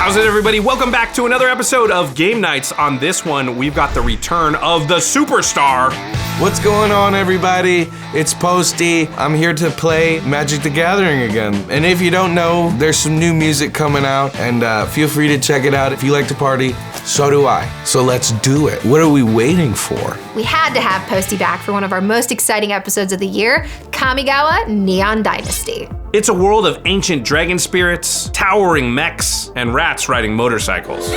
How's it, everybody? Welcome back to another episode of Game Nights. On this one, we've got the return of the superstar. What's going on, everybody? It's Posty. I'm here to play Magic the Gathering again. And if you don't know, there's some new music coming out, and feel free to check it out. If you like to party, so do I. So let's do it. What are we waiting for? We had to have Posty back for one of our most exciting episodes of the year, Kamigawa Neon Dynasty. It's a world of ancient dragon spirits, towering mechs, and rats riding motorcycles.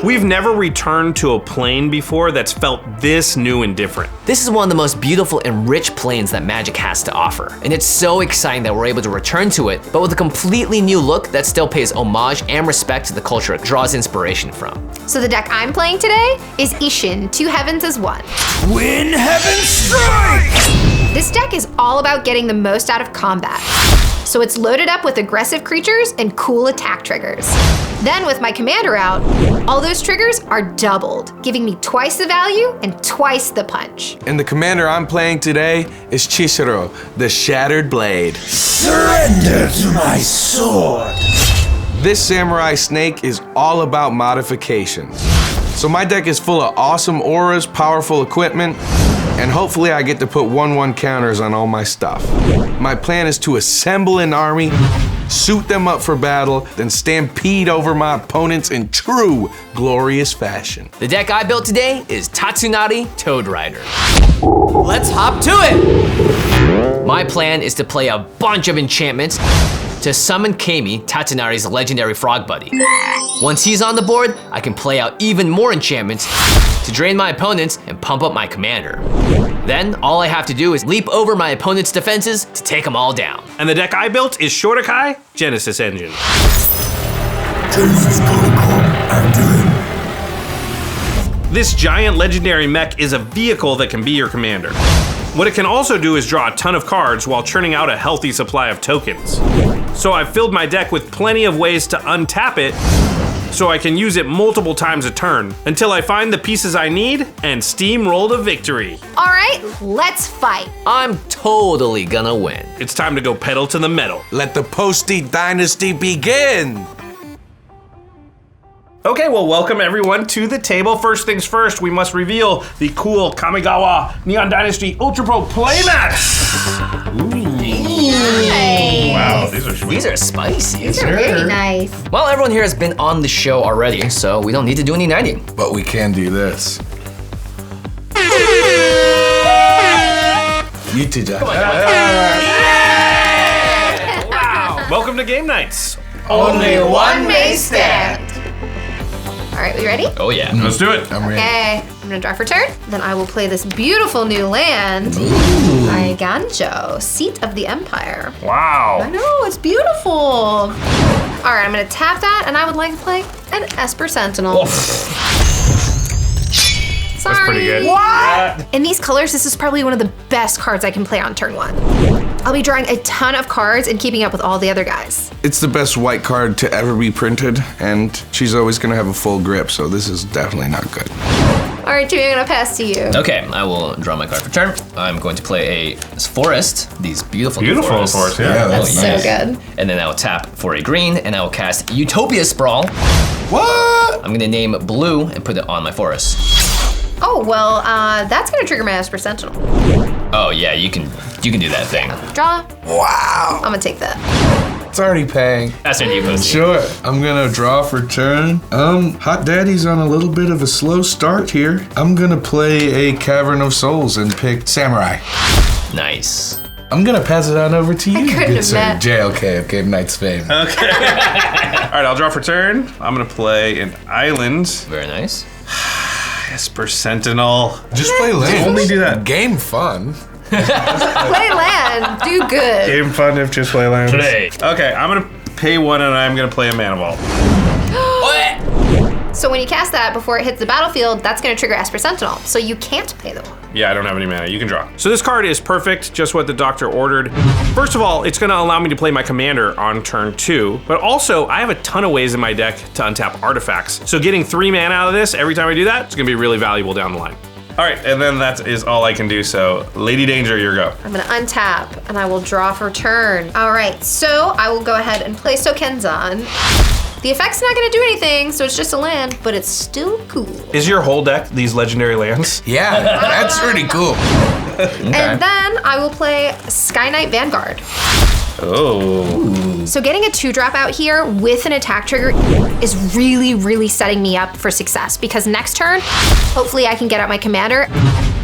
We've never returned to a plane before that's felt this new and different. This is one of the most beautiful and rich planes that Magic has to offer. And it's so exciting that we're able to return to it, but with a completely new look that still pays homage and respect to the culture it draws inspiration from. So the deck I'm playing today is Isshin, Two Heavens as One. Twin Heaven Strike! This deck is all about getting the most out of combat. So it's loaded up with aggressive creatures and cool attack triggers. Then with my commander out, all those triggers are doubled, giving me twice the value and twice the punch. And the commander I'm playing today is Chishiro, the Shattered Blade. Surrender to my sword! This samurai snake is all about modifications. So my deck is full of awesome auras, powerful equipment, and hopefully I get to put 1/1 counters on all my stuff. My plan is to assemble an army, suit them up for battle, then stampede over my opponents in true glorious fashion. The deck I built today is Tatsunari Toad Rider. Let's hop to it! My plan is to play a bunch of enchantments to summon Kami, Tatsunari's legendary frog buddy. Once he's on the board, I can play out even more enchantments to drain my opponents and pump up my commander. Then all I have to do is leap over my opponent's defenses to take them all down. And the deck I built is Shorikai Genesis Engine. Genesis Protocol activated. This giant legendary mech is a vehicle that can be your commander. What it can also do is draw a ton of cards while churning out a healthy supply of tokens. So I've filled my deck with plenty of ways to untap it so I can use it multiple times a turn until I find the pieces I need and steamroll to victory. All right, let's fight. I'm totally gonna win. It's time to go pedal to the metal. Let the Posty Dynasty begin! Okay, well, welcome everyone to the table. First things first, we must reveal the cool Kamigawa Neon Dynasty Ultra Pro playmats. Nice. Wow, these are sweet. These are spicy. These are very nice. Well, everyone here has been on the show already, so we don't need to do any knighting. But we can do this. You too, Jack. Wow. Welcome to Game Nights. Only one may stand. All right, we ready? Oh yeah. Let's do it. I'm ready. Okay, I'm gonna draw for turn. Then I will play this beautiful new land, Ganjo, Seat of the Empire. I Wow. know, it's beautiful. All right, I'm gonna tap that, and I would like to play an Esper Sentinel. Sorry. That's pretty good. What? In these colors, this is probably one of the best cards I can play on turn one. I'll be drawing a ton of cards and keeping up with all the other guys. It's the best white card to ever be printed, and she's always gonna have a full grip, so this is definitely not good. All right, Jimmy, I'm gonna pass to you. Okay, I will draw my card for turn. I'm going to play a forest, these beautiful new Beautiful, of forests. course, yeah. That's so good. And then I will tap for a green, and I will cast Utopia Sprawl. What? I'm gonna name blue and put it on my forest. Oh, well, that's gonna trigger my Esper Sentinel. Oh yeah, you can do that thing. Draw. Wow. I'm gonna take that. It's already paying. That's what you posted. Sure. I'm gonna draw for turn. Hot Daddy's on a little bit of a slow start here. I'm gonna play a Cavern of Souls and pick Samurai. Nice. I'm gonna pass it on over to you, couldn't good have sir. met. JLK of Game Night's fame. Okay. All right, I'll draw for turn. I'm gonna play an island. Very nice. Esper Sentinel. Just play land. Only do that. Game fun. Play land. Do good. Game fun if just play lands. Today. Okay, I'm gonna pay one and I'm gonna play a Mana Vault. So when you cast that before it hits the battlefield, that's gonna trigger Esper Sentinel. So you can't pay the one. Yeah, I don't have any mana. You can draw. So this card is perfect, just what the doctor ordered. First of all, it's gonna allow me to play my commander on turn 2, but also I have a ton of ways in my deck to untap artifacts. So getting 3 mana out of this every time I do that, it's gonna be really valuable down the line. All right, and then that is all I can do. So Ladee Danger, your go. I'm gonna untap and I will draw for turn. All right, so I will go ahead and place tokens on. The effect's not gonna do anything, so it's just a land, but it's still cool. Is your whole deck these legendary lands? Yeah, that's pretty cool. And then I will play Sky Knight Vanguard. Oh. So getting a 2-drop out here with an attack trigger is really, really setting me up for success because next turn, hopefully I can get out my commander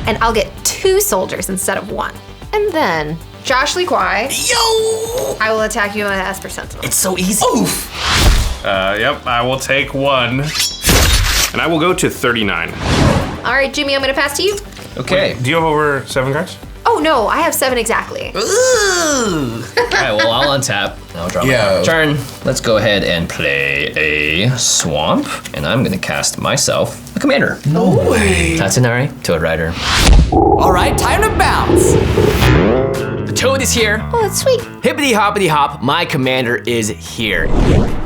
and I'll get 2 soldiers instead of 1. And then, Josh Lee Kwai. Yo! I will attack you on an Esper Sentinel. It's so easy. Oof. Yep, I will take 1. And I will go to 39. All right, Jimmy, I'm gonna pass to you. Okay. Do you have over 7 cards? Oh no, I have 7 exactly. Ooh. All right, well, I'll untap. I'll draw my turn. Let's go ahead and play a swamp. And I'm gonna cast myself a commander. No way. Tatsunari, Toad Rider. All right, time to bounce. The Toad is here. Oh, that's sweet. Hippity hoppity hop, my commander is here.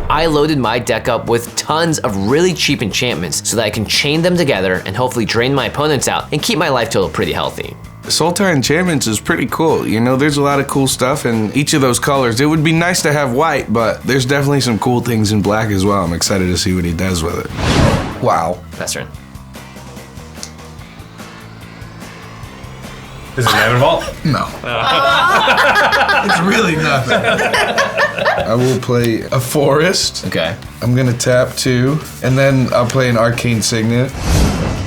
I loaded my deck up with tons of really cheap enchantments so that I can chain them together and hopefully drain my opponents out and keep my life total pretty healthy. Sultai Enchantments is pretty cool. You know, there's a lot of cool stuff in each of those colors. It would be nice to have white, but there's definitely some cool things in black as well. I'm excited to see what he does with it. Wow. Pass turn. Is it Mana Vault? No. It's really nothing. I will play a forest. Okay, I'm gonna tap 2, and then I'll play an arcane signet.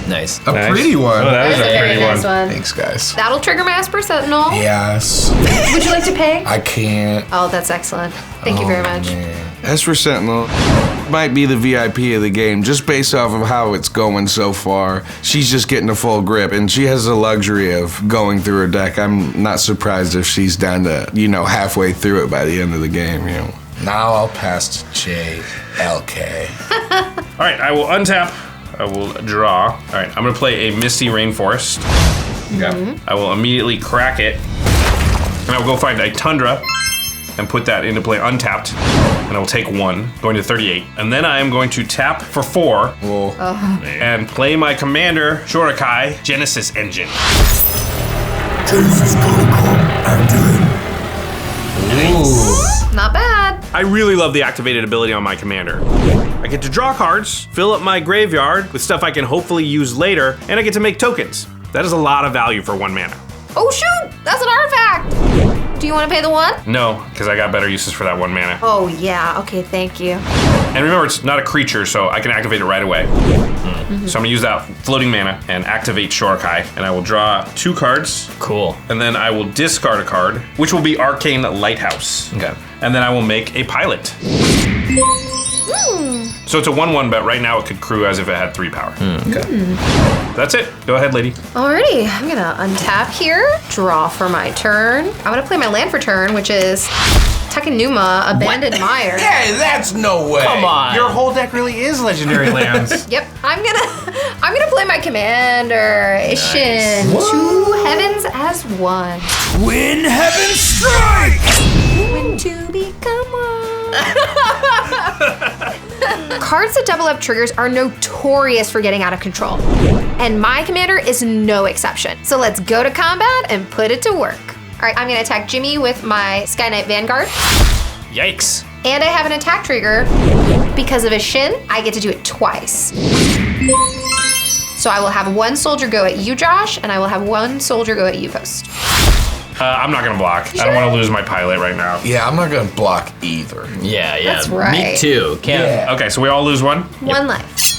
nice. A pretty one. Oh, that is a Very pretty nice one. one. Thanks, guys. That'll trigger my Esper Sentinel. Yes. Would you like to pay? I can't. Oh, that's excellent. Thank you very much. Esper Sentinel might be the VIP of the game just based off of how it's going so far. She's just getting a full grip and she has the luxury of going through her deck. I'm not surprised if she's down to, halfway through it by the end of the game, Now I'll pass to JLK. All right, I will untap. I will draw. All right, I'm gonna play a Misty Rainforest. Okay. I will immediately crack it. And I will go find a Tundra and put that into play untapped. And I will take 1, going to 38. And then I am going to tap for 4 and play my commander, Shorikai, Genesis Engine. Genesis Protocol activated. Not bad. I really love the activated ability on my commander. I get to draw cards, fill up my graveyard with stuff I can hopefully use later, and I get to make tokens. That is a lot of value for 1 mana. Oh shoot, that's an artifact. Do you want to pay the 1? No, because I got better uses for that 1 mana. Oh yeah, okay, thank you. And remember, it's not a creature, so I can activate it right away. So I'm gonna use that floating mana and activate Shorikai, and I will draw 2 cards, Cool. and then I will discard a card, which will be Arcane Lighthouse. Okay. And then I will make a pilot. So it's a 1/1, but right now it could crew as if it had 3 power. That's it. Go ahead, lady. Alrighty, I'm gonna untap here, draw for my turn. I'm gonna play my land for turn, which is Takanuma, Abandoned Mire. Hey, that's no way. Come on. Your whole deck really is legendary lands. Yep, I'm gonna play my commander, Isshin. Nice. 2 heavens as 1. When heaven strike! When to become one. Cards that double up triggers are notorious for getting out of control. And my commander is no exception. So let's go to combat and put it to work. All right, I'm gonna attack Jimmy with my Sky Knight Vanguard. Yikes. And I have an attack trigger. Because of Ishiin, I get to do it twice. So I will have 1 soldier go at you, Josh, and I will have 1 soldier go at you, Post. I'm not gonna block. I don't want to lose my pilot right now. Yeah, I'm not gonna block either. Yeah. That's right. Me too. Can't. Okay, so we all lose 1. 1 life.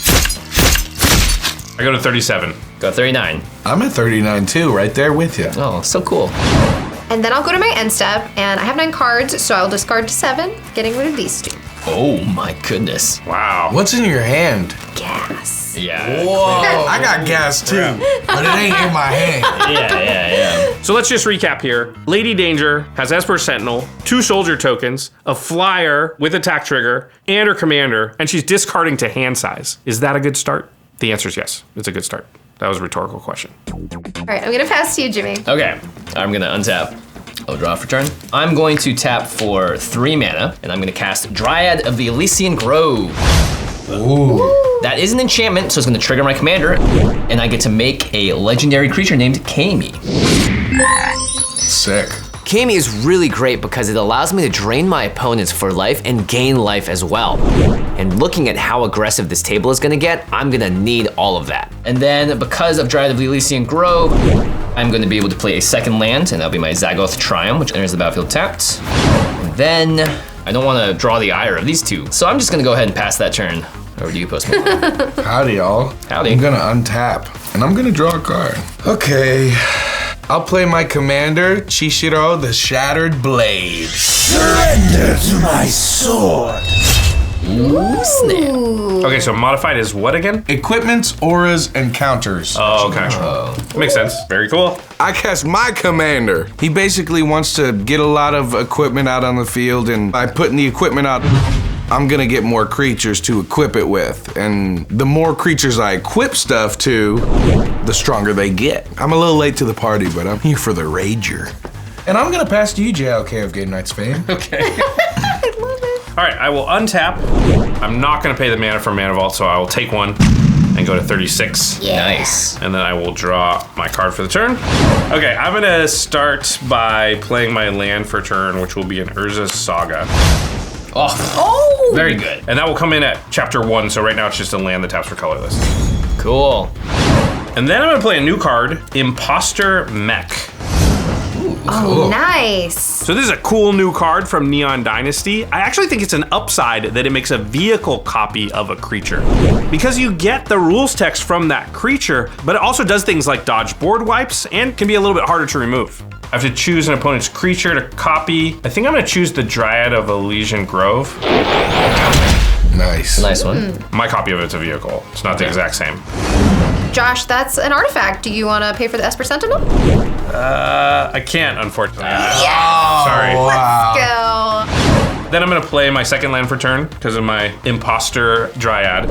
I go to 37. Go 39. I'm at 39 too, right there with you. Oh, so cool. And then I'll go to my end step, and I have 9 cards, so I'll discard to 7, getting rid of these 2. Oh my goodness. Wow. What's in your hand? Gas. Yeah. Whoa, I got gas too, but it ain't in my hand. Yeah. So let's just recap here. Ladee Danger has Esper Sentinel, 2 soldier tokens, a flyer with attack trigger, and her commander, and she's discarding to hand size. Is that a good start? The answer is yes. It's a good start. That was a rhetorical question. All right, I'm gonna pass to you, Jimmy. Okay. I'm gonna untap. I'll draw for turn. I'm going to tap for 3 mana, and I'm gonna cast Dryad of the Elysian Grove. Ooh. That is an enchantment, so it's gonna trigger my commander, and I get to make a legendary creature named Kami. Sick. Kami is really great because it allows me to drain my opponents for life and gain life as well. And looking at how aggressive this table is gonna get, I'm gonna need all of that. And then because of Dryad of the Elysian Grove, I'm gonna be able to play a second land, and that'll be my Zagoth Triumph, which enters the battlefield tapped. And then I don't wanna draw the ire of these two, so I'm just gonna go ahead and pass that turn. Over to you, Posty. Howdy, y'all. Howdy. I'm gonna untap, and I'm gonna draw a card. Okay. I'll play my commander, Chishiro, the Shattered Blade. Surrender to my sword. Ooh, snap. Okay, so modified is what again? Equipments, auras, and counters. Oh, okay. Makes sense. Very cool. I cast my commander. He basically wants to get a lot of equipment out on the field, and by putting the equipment out, I'm gonna get more creatures to equip it with. And the more creatures I equip stuff to, the stronger they get. I'm a little late to the party, but I'm here for the rager. And I'm gonna pass to you, JLK of Game Night's fame. Okay. I love it. All right, I will untap. I'm not gonna pay the mana from Mana Vault, so I will take one and go to 36. Yeah. Nice. And then I will draw my card for the turn. Okay, I'm gonna start by playing my land for turn, which will be an Urza's Saga. Oh, very good. And that will come in at chapter 1, so right now it's just a land that taps for colorless. Cool. And then I'm gonna play a new card, Imposter Mech. Oh, nice. So this is a cool new card from Neon Dynasty. I actually think it's an upside that it makes a vehicle copy of a creature. Because you get the rules text from that creature, but it also does things like dodge board wipes and can be a little bit harder to remove. I have to choose an opponent's creature to copy. I think I'm gonna choose the Dryad of Elysian Grove. Nice. Nice one. My copy of it's a vehicle. It's not the exact same. Josh, that's an artifact. Do you want to pay for the Esper Sentinel? I can't, unfortunately. Yeah. Sorry. Wow. Go. Then I'm gonna play my second land for turn because of my Imposter Dryad.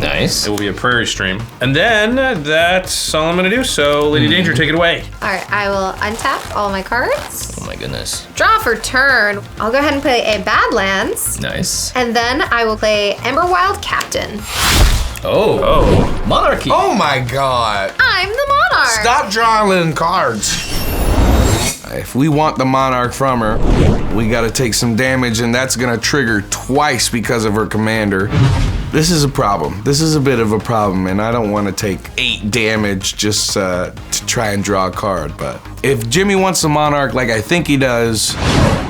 Nice. It will be a Prairie Stream. And then that's all I'm gonna do. So Ladee Danger, take it away. All right, I will untap all my cards. Oh my goodness. Draw for turn. I'll go ahead and play a Badlands. Nice. And then I will play Emberwild Captain. Oh. Monarchy. Oh my god. I'm the Monarch. Stop drawing cards. If we want the Monarch from her, we gotta take some damage, and that's gonna trigger twice because of her commander. This is a problem. This is a bit of a problem, and I don't want to take 8 damage just to try and draw a card. But if Jimmy wants the Monarch like I think he does,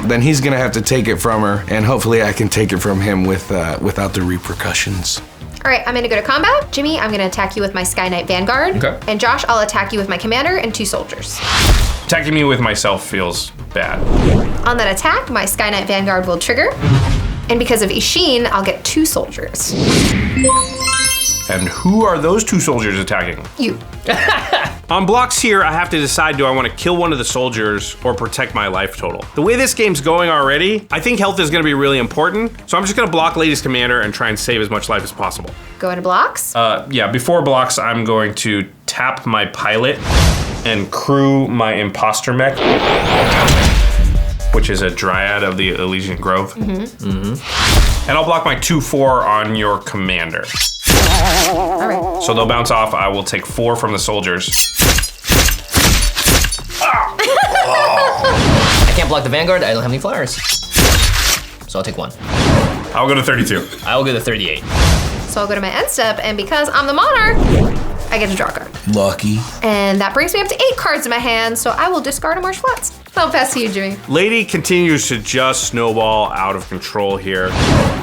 then he's gonna have to take it from her, and hopefully I can take it from him without the repercussions. All right, I'm gonna go to combat. Jimmy, I'm gonna attack you with my Sky Knight Vanguard. Okay. And Josh, I'll attack you with my commander and 2 soldiers. Attacking me with myself feels bad. On that attack, my Sky Knight Vanguard will trigger. And because of Ishiin, I'll get 2 soldiers. And who are those 2 soldiers attacking? You. On blocks here, I have to decide, do I want to kill one of the soldiers or protect my life total? The way this game's going already, I think health is going to be really important. So I'm just going to block Lady's commander and try and save as much life as possible. Go into blocks. Yeah, before blocks, I'm going to tap my pilot and crew my imposter mech, which is a Dryad of the Elysian Grove. And I'll block my 2/4 on your commander. All right. So they'll bounce off. I will take 4 from the soldiers. I can't block the Vanguard. I don't have any flowers. So I'll take 1. I'll go to 32. I will go to 38. So I'll go to my end step, and because I'm the Monarch, I get to draw a card. Lucky. And that brings me up to 8 cards in my hand, so I will discard a Marsh Flats. I'll pass to you, Jimmy. Lady continues to just snowball out of control here.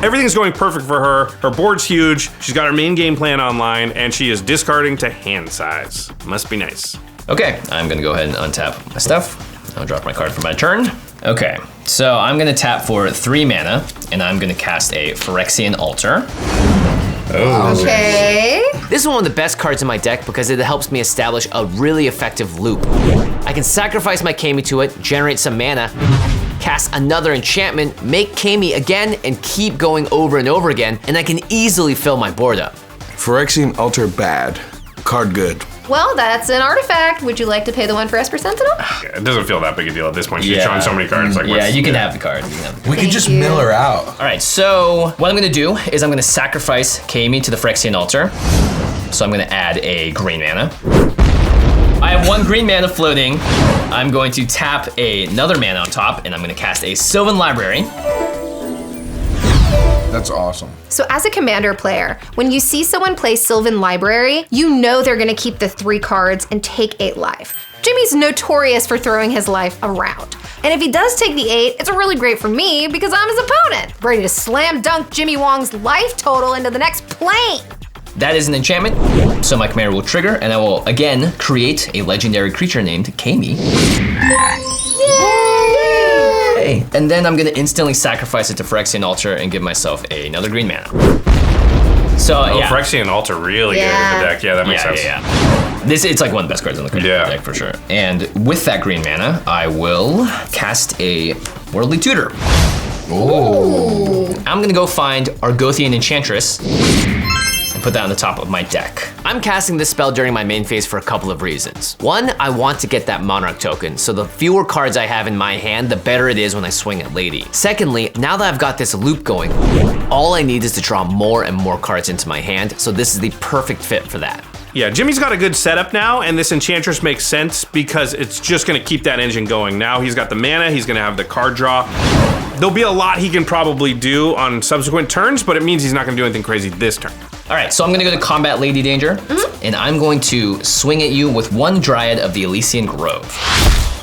Everything's going perfect for her. Her board's huge. She's got her main game plan online, and she is discarding to hand size. Must be nice. Okay, I'm gonna go ahead and untap my stuff. I'll drop my card for my turn. Okay, so I'm gonna tap for 3 mana, and I'm gonna cast a Phyrexian Altar. Okay. This is one of the best cards in my deck because it helps me establish a really effective loop. I can sacrifice my Kami to it, generate some mana, cast another enchantment, make Kami again, and keep going over and over again, and I can easily fill my board up. Phyrexian Altar bad. Card good. Well, that's an artifact. Would you like to pay the 1 for Esper Sentinel? It doesn't feel that big a deal at this point. She's showing so many cards. Like, Yeah, what's- you can have the card. You can have the card. We could Thank just you. mill her out. All right, so what I'm gonna do is I'm gonna sacrifice Kami to the Phyrexian Altar. So I'm gonna add a green mana. I have 1 green mana floating. I'm going to tap another mana on top, and I'm gonna cast a Sylvan Library. That's awesome. So as a commander player, when you see someone play Sylvan Library, you know they're gonna keep the 3 cards and take 8 life. Jimmy's notorious for throwing his life around. And if he does take the 8, it's really great for me because I'm his opponent, ready to slam dunk Jimmy Wong's life total into the next plane. That is an enchantment, so my commander will trigger, and I will again create a legendary creature named Kami. Yay! And then I'm gonna instantly sacrifice it to Phyrexian Altar and give myself another green mana. So yeah. Phyrexian Altar really good in the deck. Yeah, that makes sense. It's like one of the best cards in the deck for sure. And with that green mana, I will cast a Worldly Tutor. Ooh. I'm gonna go find Argothian Enchantress and put that on the top of my deck. I'm casting this spell during my main phase for a couple of reasons. One, I want to get that Monarch token, so the fewer cards I have in my hand, the better it is when I swing at Ladee. Secondly, now that I've got this loop going, all I need is to draw more and more cards into my hand, so this is the perfect fit for that. Yeah, Jimmy's got a good setup now, and this Enchantress makes sense because it's just gonna keep that engine going. Now he's got the mana, he's gonna have the card draw. There'll be a lot he can probably do on subsequent turns, but it means he's not gonna do anything crazy this turn. All right, so I'm gonna go to combat Ladee Danger, and I'm going to swing at you with 1 Dryad of the Elysian Grove.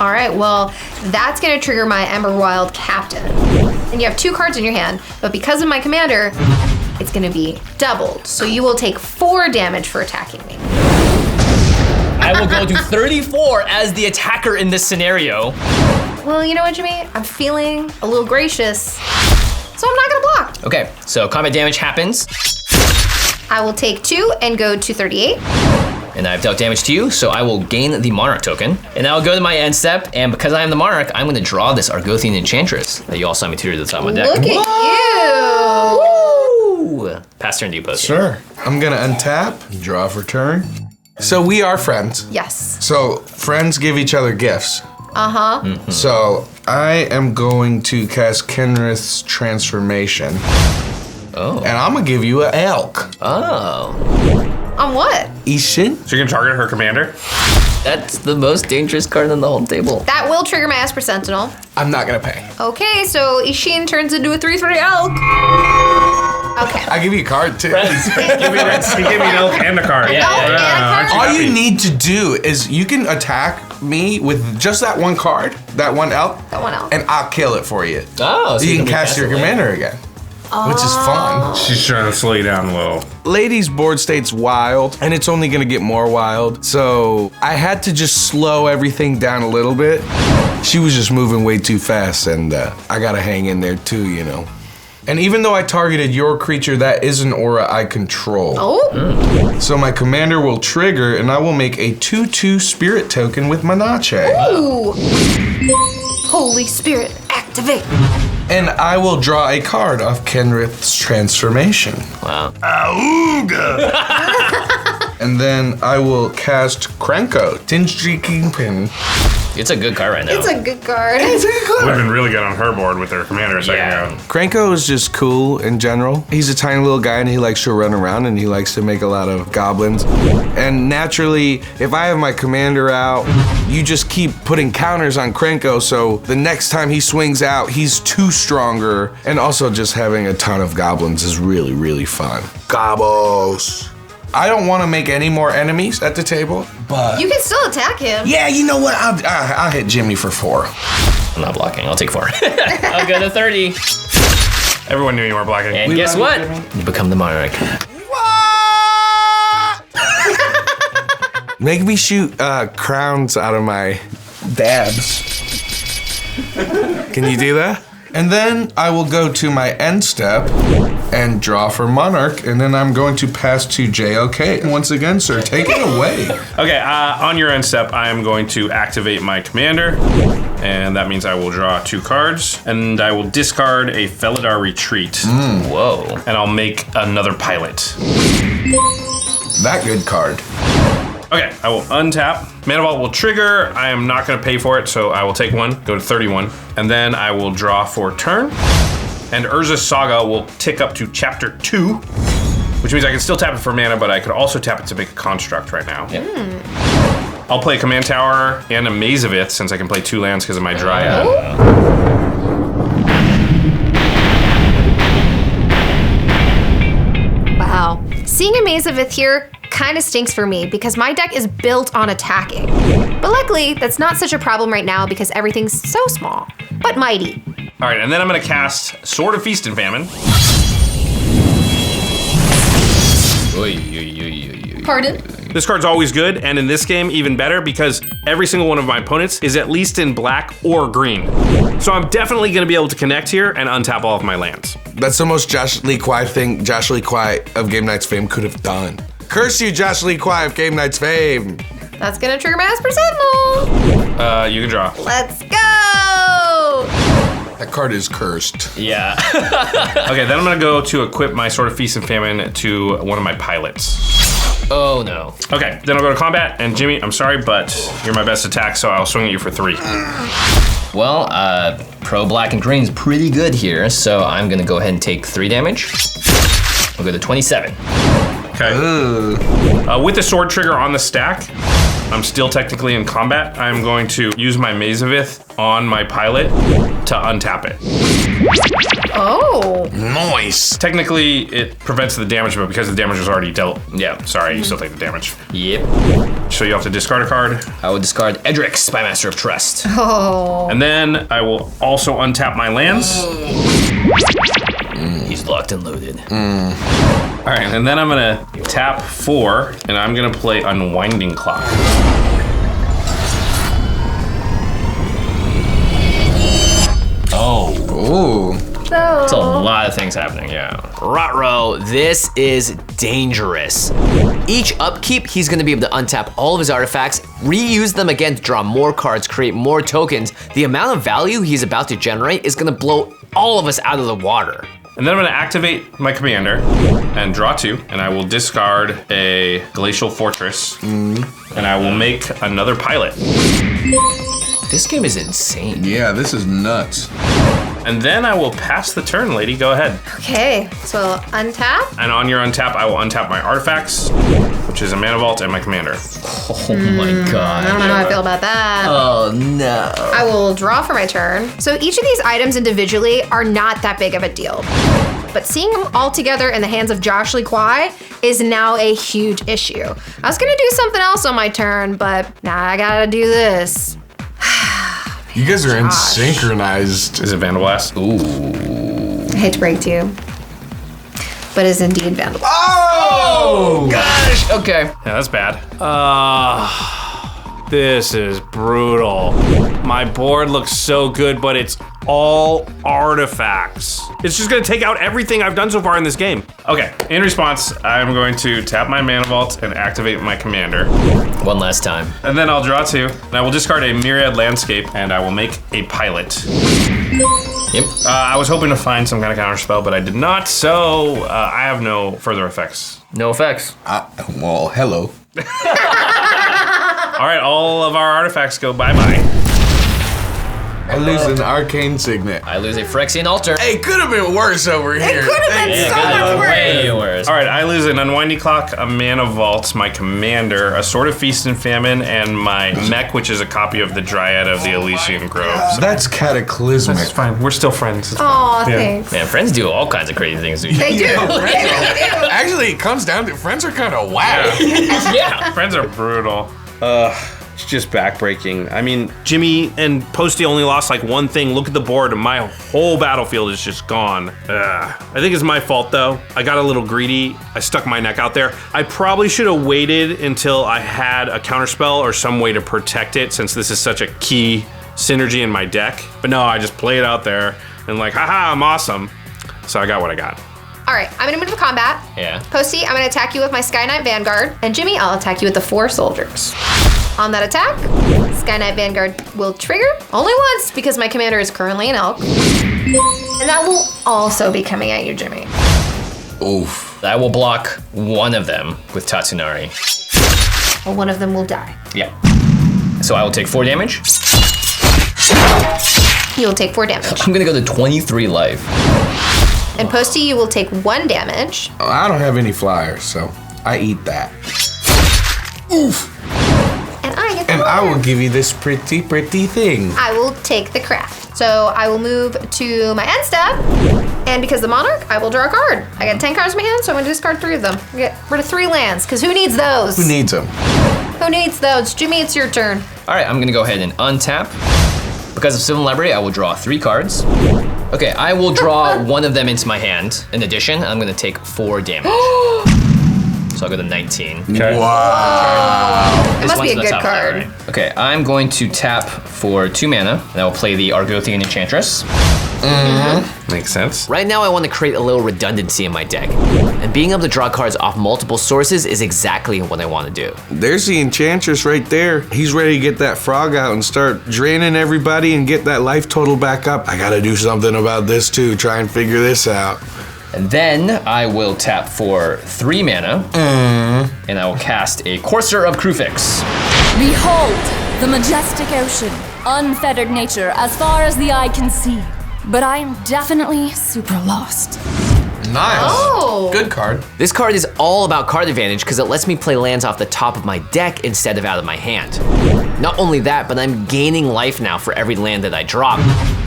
All right, well, that's gonna trigger my Emberwild Captain. And you have 2 cards in your hand, but because of my commander, it's gonna be doubled. So you will take 4 damage for attacking me. I will go to 34 as the attacker in this scenario. Well, you know what, Jimmy? I'm feeling a little gracious, so I'm not gonna block. Okay, so combat damage happens, I will take 2 and go to 38. and I've dealt damage to you, so I will gain the Monarch token. And I'll go to my end step, and because I am the Monarch, I'm gonna draw this Argothian Enchantress that you also have me to the top of my deck. Look at you! Woo! Pass turn to you, Posty. Sure. I'm gonna untap, draw for turn. So we are friends. Yes. So friends give each other gifts. Uh-huh. So I am going to cast Kenrith's Transformation. Oh. And I'm gonna give you an elk. Oh. On what? Isshin? So you can target her commander? That's the most dangerous card on the whole table. That will trigger my Esper Sentinel. I'm not gonna pay. Okay, so Ishiin turns into a 3/3 elk. Okay. I give you a card too. He gave me an elk and a card. Yeah, elk and a card? All you need to do is you can attack me with just that one card, that one elk, and I'll kill it for you. Oh, so you can cast your commander again. Which is fun. She's trying to slow you down a little. Ladee's board state's wild, and it's only gonna get more wild. So I had to just slow everything down a little bit. She was just moving way too fast, and I gotta hang in there too, you know. And even though I targeted your creature, that is an aura I control. Oh. So my commander will trigger, and I will make a 2/2 spirit token with Manache. Ooh. Holy Spirit, activate. And I will draw a card of Kenrith's Transformation. Wow. Auga! And then I will cast Krenko, Tinge Kingpin. It's a good card right now. It's a good card. It's a good Would card. have been really good on her board with her commander a second ago. Krenko is just cool in general. He's a tiny little guy and he likes to run around and he likes to make a lot of goblins. And naturally, if I have my commander out, you just keep putting counters on Krenko, so the next time he swings out, he's too stronger. And also just having a ton of goblins is really, really fun. Gobos. I don't want to make any more enemies at the table, but... You can still attack him. Yeah, you know what? I'll hit Jimmy for 4. I'm not blocking. I'll take 4. I'll go to 30. Everyone knew you weren't blocking. And guess what? You become the Monarch. Make me shoot crowns out of my dabs. Can you do that? And then I will go to my end step and draw for Monarch, and then I'm going to pass to JOK. Once again, sir, take it away. Okay, on your end step, I am going to activate my commander, and that means I will draw 2 cards, and I will discard a Felidar Retreat. Whoa. And I'll make another pilot. That good card. Okay, I will untap. Mana Vault will trigger. I am not going to pay for it, so I will take 1, go to 31. And then I will draw for turn. And Urza's Saga will tick up to Chapter 2, which means I can still tap it for mana, but I could also tap it to make a construct right now. Yep. I'll play Command Tower and a Maze of Ith since I can play 2 lands because of my Dryad. Wow. Seeing a Maze of Ith here kind of stinks for me because my deck is built on attacking. But luckily, that's not such a problem right now because everything's so small, but mighty. All right, and then I'm gonna cast Sword of Feast and Famine. Pardon? This card's always good, and in this game, even better because every single one of my opponents is at least in black or green. So I'm definitely gonna be able to connect here and untap all of my lands. That's the most Josh Lee Kwai thing Josh Lee Kwai of Game Night's fame could have done. Curse you, Josh Lee Kwai of Game Night's fame. That's gonna trigger my Esper Sentinel. You can draw. Let's go! That card is cursed. Yeah. Okay, then I'm gonna go to equip my Sword of Feast and Famine to one of my pilots. Oh no. Okay, then I'll go to combat, and Jimmy, I'm sorry, but you're my best attack, so I'll swing at you for 3. Well, pro black and green's pretty good here, so I'm gonna go ahead and take 3 damage. I'll go to 27. Okay. With the sword trigger on the stack, I'm still technically in combat. I'm going to use my Maze of Ith on my pilot to untap it. Oh. Nice. Technically, it prevents the damage, but because the damage was already dealt, yeah, sorry, you still take the damage. Yep. So you have to discard a card. I will discard Edric, Spymaster of Trust. Oh. And then I will also untap my lands. He's locked and loaded. All right, and then I'm gonna tap 4, and I'm gonna play Unwinding Clock. Oh. Ooh. That's a lot of things happening, yeah. Ruh-roh, this is dangerous. Each upkeep, he's gonna be able to untap all of his artifacts, reuse them again to draw more cards, create more tokens. The amount of value he's about to generate is gonna blow all of us out of the water. And then I'm gonna activate my commander and draw 2, and I will discard a Glacial Fortress, and I will make another pilot. This game is insane. Yeah, this is nuts. And then I will pass the turn, lady, go ahead. Okay, so untap. And on your untap, I will untap my artifacts, which is a Mana Vault and my commander. Oh my god. I don't know how I feel about that. Oh no. I will draw for my turn. So each of these items individually are not that big of a deal. But seeing them all together in the hands of Josh Lee Kwai is now a huge issue. I was gonna do something else on my turn, but now I gotta do this. You guys are unsynchronized. Is it Vandalblast? Ooh. I hate to break to you, but it's indeed Vandal. Oh! Gosh, okay. Yeah, that's bad. This is brutal. My board looks so good, but it's all artifacts. It's just gonna take out everything I've done so far in this game. Okay, in response, I'm going to tap my Mana Vault and activate my commander. One last time. And then I'll draw 2, and I will discard a Myriad Landscape, and I will make a pilot. Yep. I was hoping to find some kind of counter spell, but I did not, so I have no further effects. No effects. Well, hello. All right, all of our artifacts go bye-bye. I lose an arcane signet. I lose a Phyrexian altar. Hey, could have been worse over here. It could have been so much worse. Way worse. All right, I lose an Unwinding Clock, a Mana Vault, my commander, a Sword of Feast and Famine, and my mech, which is a copy of the Dryad of the Elysian Groves. That's cataclysmic. It's fine. We're still friends. It's fine. Aw, Yeah. thanks. Man, friends do all kinds of crazy things. They do. They really do. Actually, it comes down to friends are kind of whack. Yeah. Friends are brutal. It's just backbreaking. I mean, Jimmy and Posty only lost like one thing. Look at the board. My whole battlefield is just gone. I think it's my fault though. I got a little greedy. I stuck my neck out there. I probably should have waited until I had a counterspell or some way to protect it, since this is such a key synergy in my deck. But no, I just play it out there and like, haha, I'm awesome. So I got what I got. All right, I'm gonna move to combat. Yeah. Posty, I'm gonna attack you with my Sky Knight Vanguard. And Jimmy, I'll attack you with the 4 soldiers. On that attack, Sky Knight Vanguard will trigger only once because my commander is currently an elk. And that will also be coming at you, Jimmy. Oof. I will block one of them with Tatsunari. Well, one of them will die. Yeah. So I will take 4 damage. You will take 4 damage. I'm gonna go to 23 life. And Posty, you will take 1 damage. I don't have any flyers, so I eat that. Oof. And I get And I will give you this pretty thing. I will take the craft. So I will move to my end step. And because the monarch, I will draw a card. I got 10 cards in my hand, so I'm gonna discard 3 of them. Get rid of 3 lands, because who needs those? Who needs them? Who needs those? Jimmy, it's your turn. All right, I'm gonna go ahead and untap. Because of Civil Library, I will draw 3 cards. Okay, I will draw one of them into my hand. In addition, I'm gonna take 4 damage. So I'll go to 19. Okay. Wow. It must be a one's good the top card. layer, right? Okay, I'm going to tap for 2 mana, and I will play the Argothian Enchantress. Makes sense. Right now, I want to create a little redundancy in my deck. And being able to draw cards off multiple sources is exactly what I want to do. There's the Enchantress right there. He's ready to get that frog out and start draining everybody and get that life total back up. I gotta do something about this too, try and figure this out. And then I will tap for 3 mana, and I will cast a Courser of Krufix. Behold, the majestic ocean, unfettered nature as far as the eye can see. But I am definitely super lost. Nice. Oh. Good card. This card is all about card advantage because it lets me play lands off the top of my deck instead of out of my hand. Not only that, but I'm gaining life now for every land that I drop.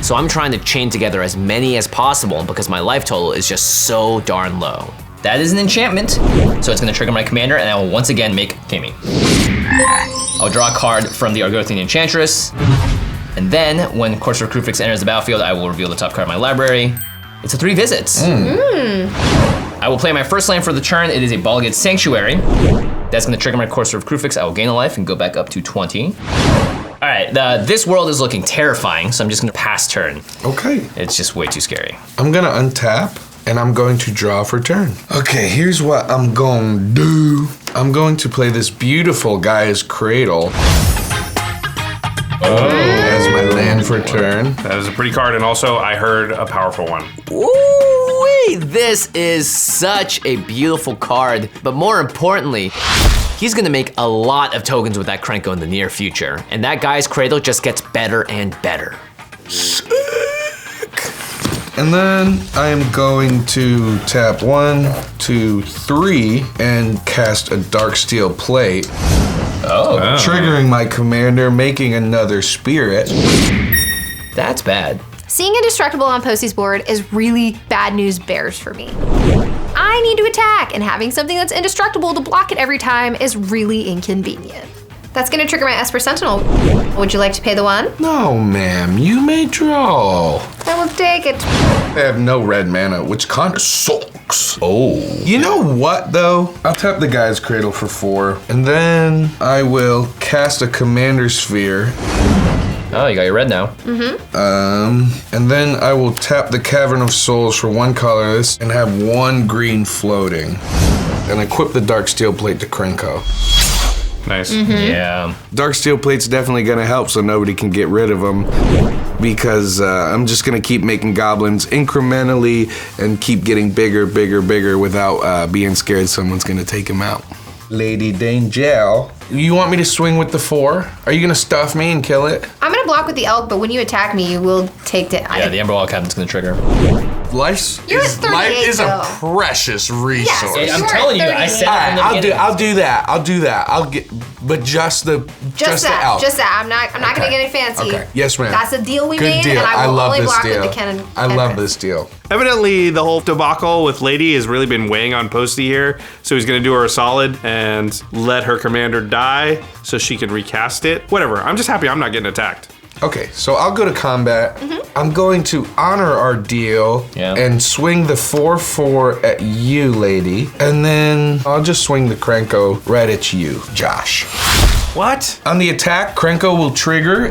So I'm trying to chain together as many as possible because my life total is just so darn low. That is an enchantment, so it's gonna trigger my commander and I will once again make Kami. I'll draw a card from the Argothian Enchantress, and then when Courser of Krufix enters the battlefield, I will reveal the top card of my library. It's a 3 visits. I will play my first land for the turn. It is a Balgate Sanctuary. That's gonna trigger my Courser of Krufix. I will gain a life and go back up to 20. All right, this world is looking terrifying, so I'm just gonna pass turn. Okay. It's just way too scary. I'm gonna untap and I'm going to draw for turn. Okay, here's what I'm gonna do. I'm going to play this beautiful Gaia's Cradle. As my land for turn. That is a pretty card, and also I heard a powerful one. Ooh-wee, this is such a beautiful card, but more importantly, he's gonna make a lot of tokens with that Krenko in the near future, and that Guy's Cradle just gets better and better. And then I am going to tap 1, 2, 3 and cast a Darksteel Plate. Oh. Triggering my commander, making another spirit. That's bad. Seeing Indestructible on Posty's board is really bad news bears for me. I need to attack, and having something that's indestructible to block it every time is really inconvenient. That's gonna trigger my Esper Sentinel. Would you like to pay the 1? No, ma'am, you may draw. I will take it. I have no red mana, which kind of sucks. Oh. You know what, though? I'll tap the Guy's Cradle for 4, and then I will cast a Commander Sphere. Oh, you got your red now. And then I will tap the Cavern of Souls for 1 colorless and have 1 green floating. And equip the Darksteel Plate to Krenko. Nice. Yeah. Darksteel Plate's definitely gonna help so nobody can get rid of them, because I'm just gonna keep making goblins incrementally and keep getting bigger without being scared someone's gonna take him out. Ladee Danger. You want me to swing with the 4? Are you gonna stuff me and kill it? I'm gonna block with the elk, but when you attack me, you will take it. Yeah, the Emberwall Captain's gonna trigger. Life You're at 38, life is a though. precious resource. Yes, I'm You're telling you, at I said 38. it from the beginning. I'll do that. I'll get, but just the elk. Just that. I'm not gonna get any fancy. Okay. Yes, ma'am. That's a deal we Good made, deal. and I will love only this block deal. with the cannon. I love this deal. Evidently, the whole debacle with Ladee has really been weighing on Posty here, so he's gonna do her a solid and let her commander die so she can recast it. Whatever, I'm just happy I'm not getting attacked. Okay, so I'll go to combat. I'm going to honor our deal and swing the 4/4 at you, lady. And then I'll just swing the Krenko right at you, Josh. What? On the attack, Krenko will trigger,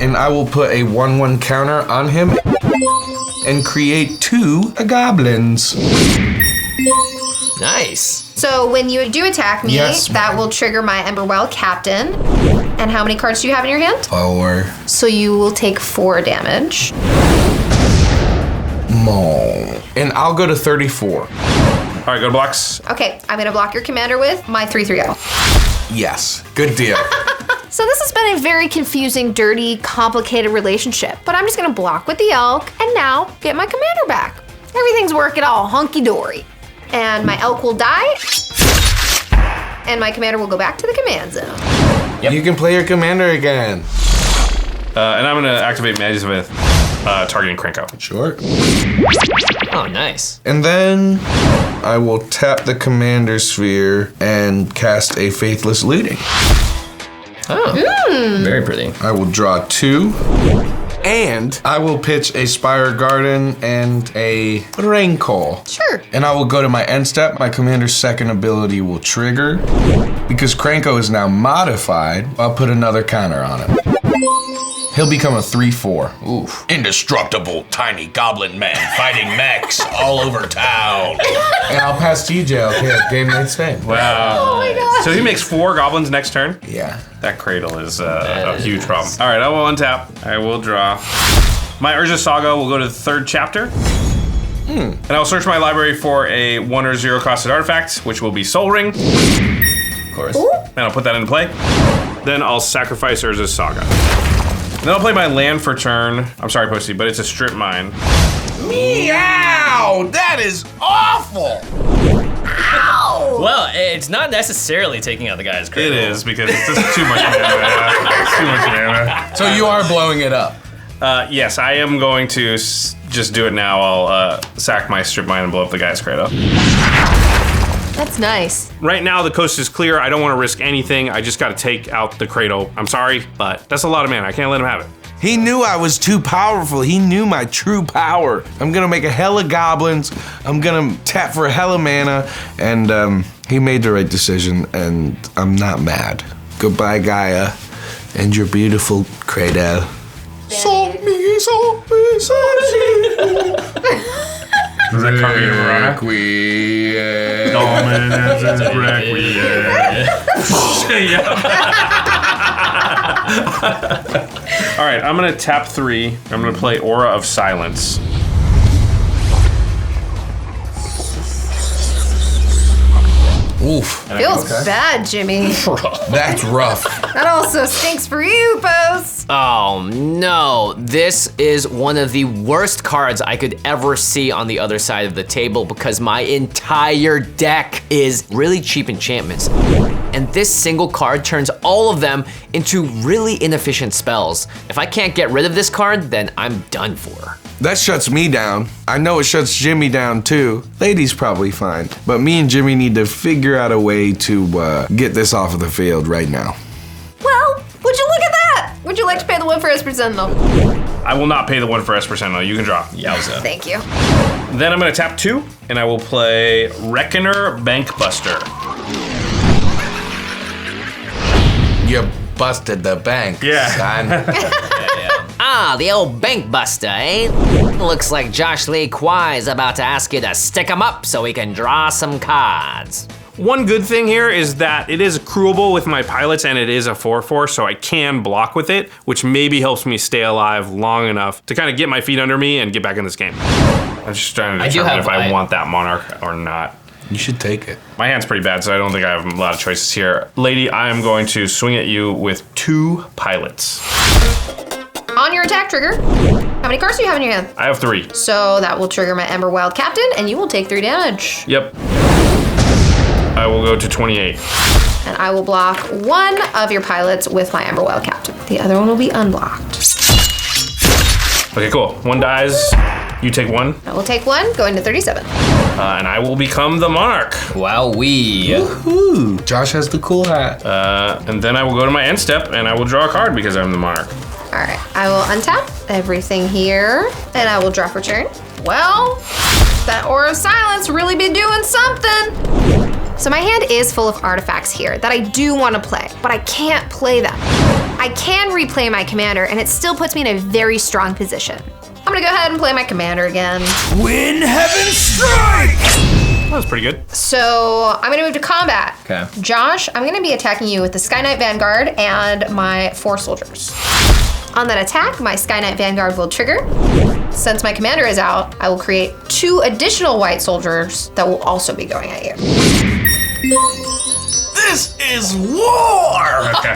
and I will put a 1/1 counter on him and create 2 goblins. Nice. So when you do attack me, Yes, that ma'am. will trigger my Emberwell Captain. And how many cards do you have in your hand? 4 So you will take 4 damage. more. And I'll go to 34. All right, go to blocks. Okay, I'm gonna block your commander with my 3/3. Yes, good deal. So this has been a very confusing, dirty, complicated relationship, but I'm just gonna block with the elk and now get my commander back. Everything's working all hunky-dory. And my elk will die, and my commander will go back to the command zone. Yep. You can play your commander again. And I'm gonna activate Magic with targeting Krenko. Sure. Oh, nice. And then I will tap the commander sphere and cast a Faithless Looting. Oh, very pretty. I will draw 2. And I will pitch a Spire Garden and a Raincoal. Sure. And I will go to my end step. My commander's second ability will trigger. Because Krenko is now modified, I'll put another counter on him. He'll become a 3/4. Oof. Indestructible tiny goblin man fighting mechs all over town. And I'll pass TJ. Okay, game night stay. Wow. Oh my gosh. So he makes 4 goblins next turn? Yeah. That cradle is a huge problem. All right, I will untap. I will draw. My Urza Saga will go to the 3rd chapter. And I'll search my library for a 1 or 0 costed artifact, which will be Soul Ring. Of course. And I'll put that into play. Then I'll sacrifice Urza's Saga. Then I'll play my land for turn. I'm sorry, Posty, but it's a strip mine. Meow! That is awful! Well, it's not necessarily taking out the guy's It cradle. is, because it's just too much mana. It's too much mana. So you are blowing it up. Yes, I am going to just do it now. I'll sack my strip mine and blow up the guy's cradle. That's nice. Right now, the coast is clear. I don't want to risk anything. I just got to take out the cradle. I'm sorry, but that's a lot of mana. I can't let him have it. He knew I was too powerful. He knew my true power. I'm gonna make a hella goblins. I'm gonna tap for a hella mana. And he made the right decision, and I'm not mad. Goodbye, Gaia, and your beautiful cradle. Salt me, salt me, salt me. Does that cover your Marana? All right, I'm gonna tap 3. I'm gonna play Aura of Silence. Oof. Feels bad, Jimmy. That's rough. That also stinks for you, Post. Oh no, this is one of the worst cards I could ever see on the other side of the table because my entire deck is really cheap enchantments. And this single card turns all of them into really inefficient spells. If I can't get rid of this card, then I'm done for. That shuts me down. I know it shuts Jimmy down too. Lady's probably fine. But me and Jimmy need to figure out a way to get this off of the field right now. Well, would you look at that? Would you like to pay the 1 for Esper Sentinel? I will not pay the 1 for Esper Sentinel. You can draw. Yowza. Thank you. Then I'm gonna tap 2, and I will play Reckoner Bankbuster. You busted the bank, son. Ah, the old bank buster, eh? Looks like Josh Lee Kwai is about to ask you to stick him up so he can draw some cards. One good thing here is that it is accruable with my pilots, and it is a 4/4, so I can block with it, which maybe helps me stay alive long enough to kind of get my feet under me and get back in this game. I'm just trying to determine if I want that Monarch or not. You should take it. My hand's pretty bad, so I don't think I have a lot of choices here. Lady, I am going to swing at you with 2 pilots. On your attack trigger, how many cards do you have in your hand? I have 3. So that will trigger my Ember Wild Captain, and you will take 3 damage. Yep. I will go to 28. And I will block 1 of your pilots with my Ember Wild Captain. The other one will be unblocked. Okay, cool. 1 dies. You take 1. I will take 1, going to 37. And I will become the Monarch. Wowee. Ooh, Josh has the cool hat. And then I will go to my end step, and I will draw a card because I'm the Monarch. All right, I will untap everything here, and I will draw for turn. Well, that Aura of Silence really be doing something. So my hand is full of artifacts here that I do want to play, but I can't play them. I can replay my commander, and it still puts me in a very strong position. I'm gonna go ahead and play my commander again. When heaven strikes! That was pretty good. So I'm gonna move to combat. Okay. Josh, I'm gonna be attacking you with the Sky Knight Vanguard and my 4 soldiers. On that attack, my Sky Knight Vanguard will trigger. Since my commander is out, I will create 2 additional white soldiers that will also be going at you. This is war! Okay.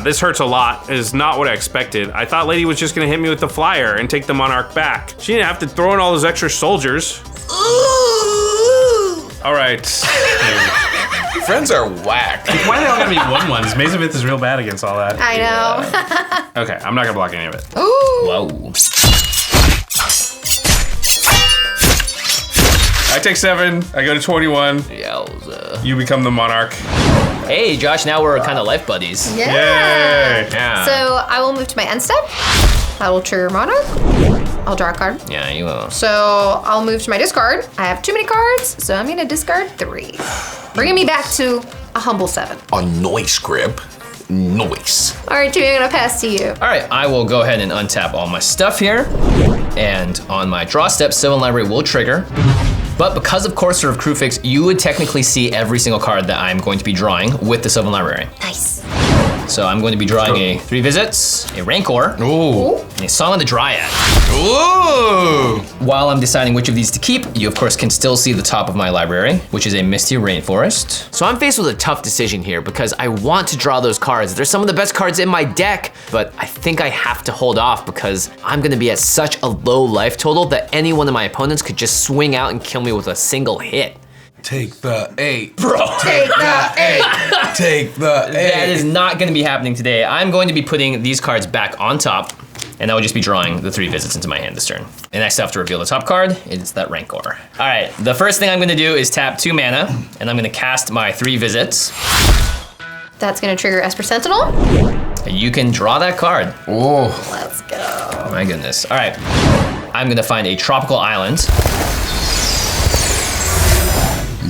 This hurts a lot. It is not what I expected. I thought Lady was just gonna hit me with the flyer and take the Monarch back. She didn't have to throw in all those extra soldiers. Ooh. All right. friends are whack. Why they all gotta be 1/1s? Mazavith is real bad against all that. I know. Okay, I'm not gonna block any of it. Whoa. I take 7, I go to 21. Yowza. You become the monarch. Hey, Josh, now we're kind of life buddies. Yeah. Yay! Yeah. So I will move to my end step. I will trigger Monarch. I'll draw a card. Yeah, you will. So I'll move to my discard. I have too many cards, so I'm gonna discard 3. Bringing me back to a humble 7. A noise grip. Noise. All right, Jimmy, I'm gonna pass to you. All right, I will go ahead and untap all my stuff here. And on my draw step, Sylvan Library will trigger. But because of Courser of Crewfix, you would technically see every single card that I'm going to be drawing with the Sylvan Library. Nice. So I'm going to be drawing a 3 Visits, a Rancor, Ooh. and a Song of the Dryad. Ooh. While I'm deciding which of these to keep, you of course can still see the top of my library, which is a Misty Rainforest. So I'm faced with a tough decision here because I want to draw those cards. They're some of the best cards in my deck, but I think I have to hold off because I'm gonna be at such a low life total that any one of my opponents could just swing out and kill me with a single hit. Take the 8. Bro. Take the 8. Take the 8. That is not gonna be happening today. I'm going to be putting these cards back on top, and I will just be drawing the 3 Visits into my hand this turn. And I still have to reveal the top card. It's that Rancor. All right, the first thing I'm gonna do is tap 2 mana, and I'm gonna cast my 3 Visits. That's gonna trigger Esper Sentinel. And you can draw that card. Oh. Let's go. Oh my goodness. All right, I'm gonna find a tropical island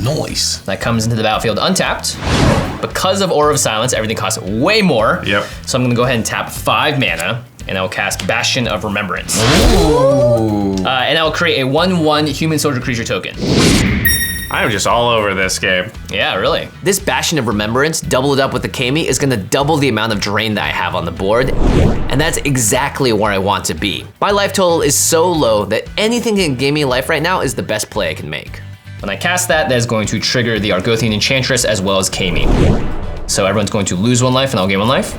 Noise. that comes into the battlefield untapped. Because of Aura of Silence, everything costs way more. Yep. So I'm gonna go ahead and tap 5 mana, and I will cast Bastion of Remembrance. Ooh. And I will create a 1/1 human soldier creature token. I am just all over this game. Yeah, really. This Bastion of Remembrance, doubled up with the Kami, is gonna double the amount of drain that I have on the board, and that's exactly where I want to be. My life total is so low that anything that can give me life right now is the best play I can make. When I cast that, that is going to trigger the Argothian Enchantress as well as Kami. So everyone's going to lose 1 life and I'll gain 1 life.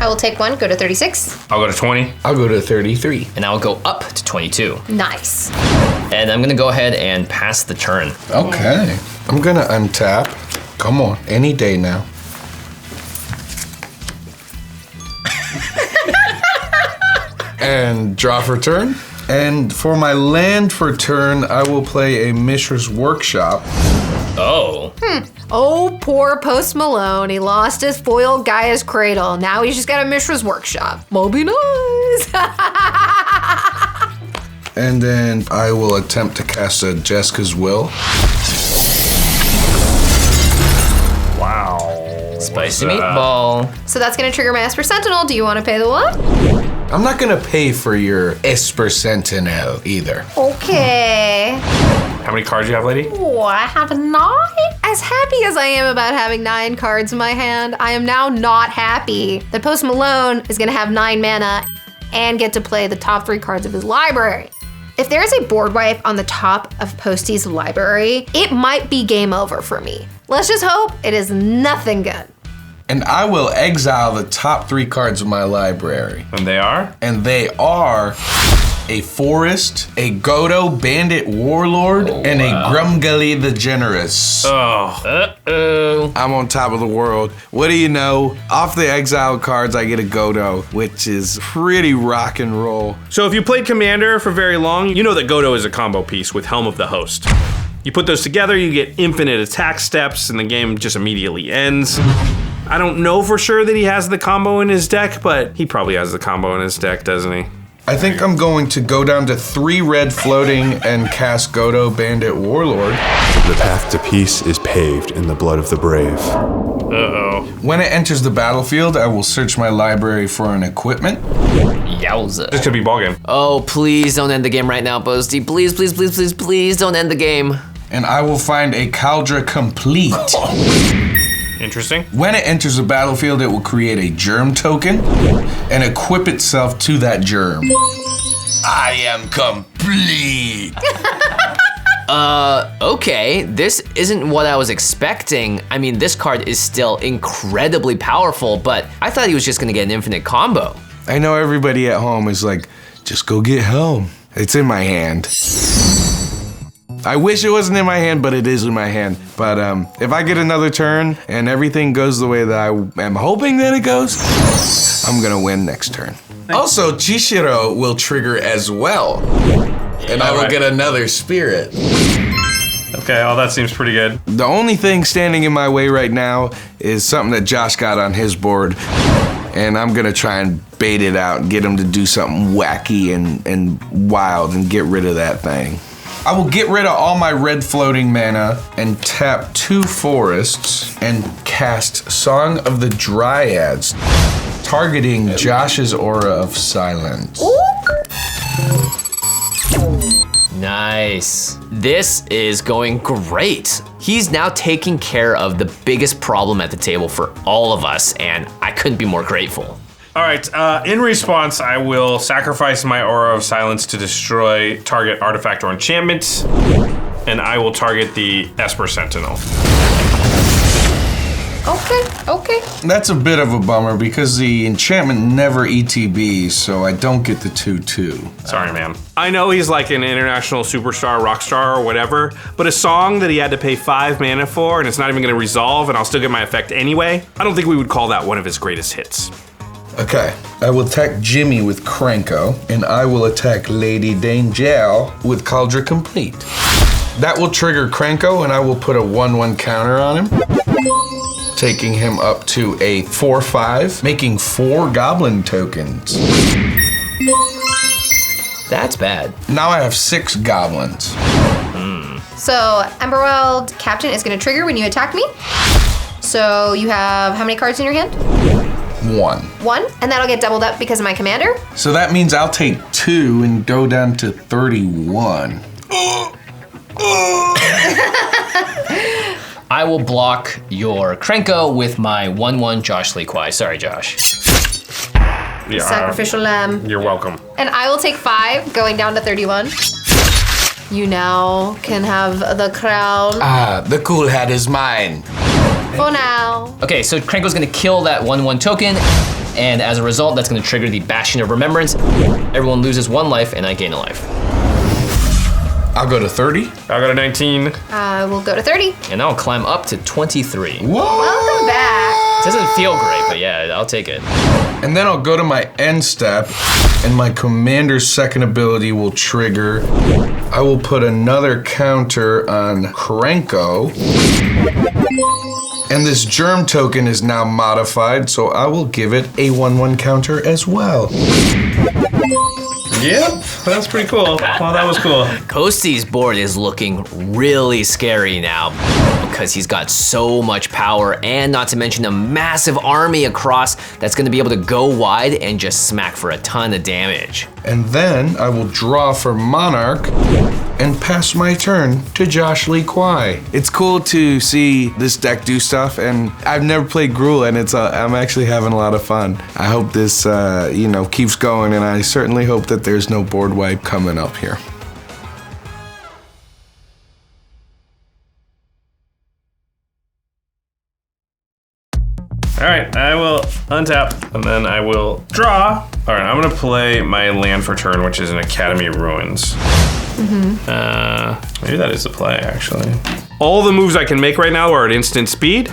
I will take 1, go to 36. I'll go to 20. I'll go to 33. And I will go up to 22. Nice. And I'm gonna go ahead and pass the turn. Okay. I'm gonna untap. Come on, any day now. And draw for turn. And for my land for turn, I will play a Mishra's Workshop. Oh. Oh, poor Post Malone. He lost his foiled Gaia's Cradle. Now he's just got a Mishra's Workshop. Moby nice. And then I will attempt to cast a Jessica's Will. Wow. Spicy meatball. So that's gonna trigger my Esper Sentinel. Do you wanna pay the what? I'm not gonna pay for your Esper Sentinel either. Okay. How many cards do you have, lady? Oh, I have 9. As happy as I am about having 9 cards in my hand, I am now not happy that Post Malone is gonna have 9 mana and get to play the top 3 cards of his library. If there is a board wipe on the top of Posty's library, it might be game over for me. Let's just hope it is nothing good. And I will exile the top 3 cards of my library. And they are? And they are a Forest, a Godo Bandit Warlord, and a Grumgully the Generous. Oh. Uh-oh. I'm on top of the world. What do you know? Off the exiled cards, I get a Godo, which is pretty rock and roll. So if you played Commander for very long, you know that Godo is a combo piece with Helm of the Host. You put those together, you get infinite attack steps, and the game just immediately ends. I don't know for sure that he has the combo in his deck, but he probably has the combo in his deck, doesn't he? I think I'm going to go down to 3 red floating and cast Godo Bandit Warlord. The path to peace is paved in the blood of the brave. Uh-oh. When it enters the battlefield, I will search my library for an equipment. Yowza. This could be ballgame. Oh, please don't end the game right now, Posty. Please, please, please, please, please don't end the game. And I will find a Caldra Complete. Interesting. When it enters the battlefield, it will create a germ token and equip itself to that germ. I am complete. Okay, this isn't what I was expecting. I mean, this card is still incredibly powerful, but I thought he was just gonna get an infinite combo. I know everybody at home is like, just go get Helm. It's in my hand. I wish it wasn't in my hand, but it is in my hand. But if I get another turn and everything goes the way that I am hoping that it goes, I'm gonna win next turn. Also, Chishiro will trigger as well. And I will get another spirit. Okay, well that seems pretty good. The only thing standing in my way right now is something that Josh got on his board. And I'm gonna try and bait it out and get him to do something wacky and wild and get rid of that thing. I will get rid of all my red floating mana and tap 2 forests and cast Song of the Dryads, targeting Josh's Aura of Silence. Nice. This is going great. He's now taking care of the biggest problem at the table for all of us, and I couldn't be more grateful. All right, in response, I will sacrifice my Aura of Silence to destroy target artifact or enchantment, and I will target the Esper Sentinel. Okay. That's a bit of a bummer because the enchantment never ETBs, so I don't get the 2/2. Sorry, man. I know he's like an international superstar, rock star, or whatever, but a song that he had to pay 5 mana for, and it's not even gonna resolve, and I'll still get my effect anyway, I don't think we would call that one of his greatest hits. Okay, I will attack Jimmy with Krenko, and I will attack Ladee Danger with Cauldron Complete. That will trigger Krenko, and I will put a 1/1 counter on him, taking him up to a 4/5, making 4 goblin tokens. That's bad. Now I have 6 goblins. So Emberweld Captain is gonna trigger when you attack me. So you have how many cards in your hand? 1. 1, and that'll get doubled up because of my commander. So that means I'll take 2 and go down to 31. I will block your Krenko with my 1/1 Josh Lee Kwai. Sorry, Josh. Yeah, Sacrificial lamb. You're welcome. And I will take 5, going down to 31. You now can have the crown Ah, the cool hat is mine. for now. Okay, so Krenko's gonna kill that 1/1 token, and as a result, that's gonna trigger the Bastion of Remembrance. Everyone loses 1 life, and I gain a life. I'll go to 30. I'll go to 19. I will go to 30. And I'll climb up to 23. Whoa! Welcome back. Doesn't feel great, but yeah, I'll take it. And then I'll go to my end step, and my commander's second ability will trigger. I will put another counter on Krenko. And this germ token is now modified, so I will give it a 1/1 counter as well. Yep, that's pretty cool. Well, that was cool. Posty's board is looking really scary now because he's got so much power, and not to mention a massive army across that's gonna be able to go wide and just smack for a ton of damage. And then I will draw for Monarch and pass my turn to Josh Lee Kwai. It's cool to see this deck do stuff, and I've never played Gruul, and I'm actually having a lot of fun. I hope this keeps going, and I certainly hope that there's no board wipe coming up here. All right, I will untap, and then I will draw. All right, I'm gonna play my land for turn, which is an Academy Ruins. Maybe that is the play, actually. All the moves I can make right now are at instant speed,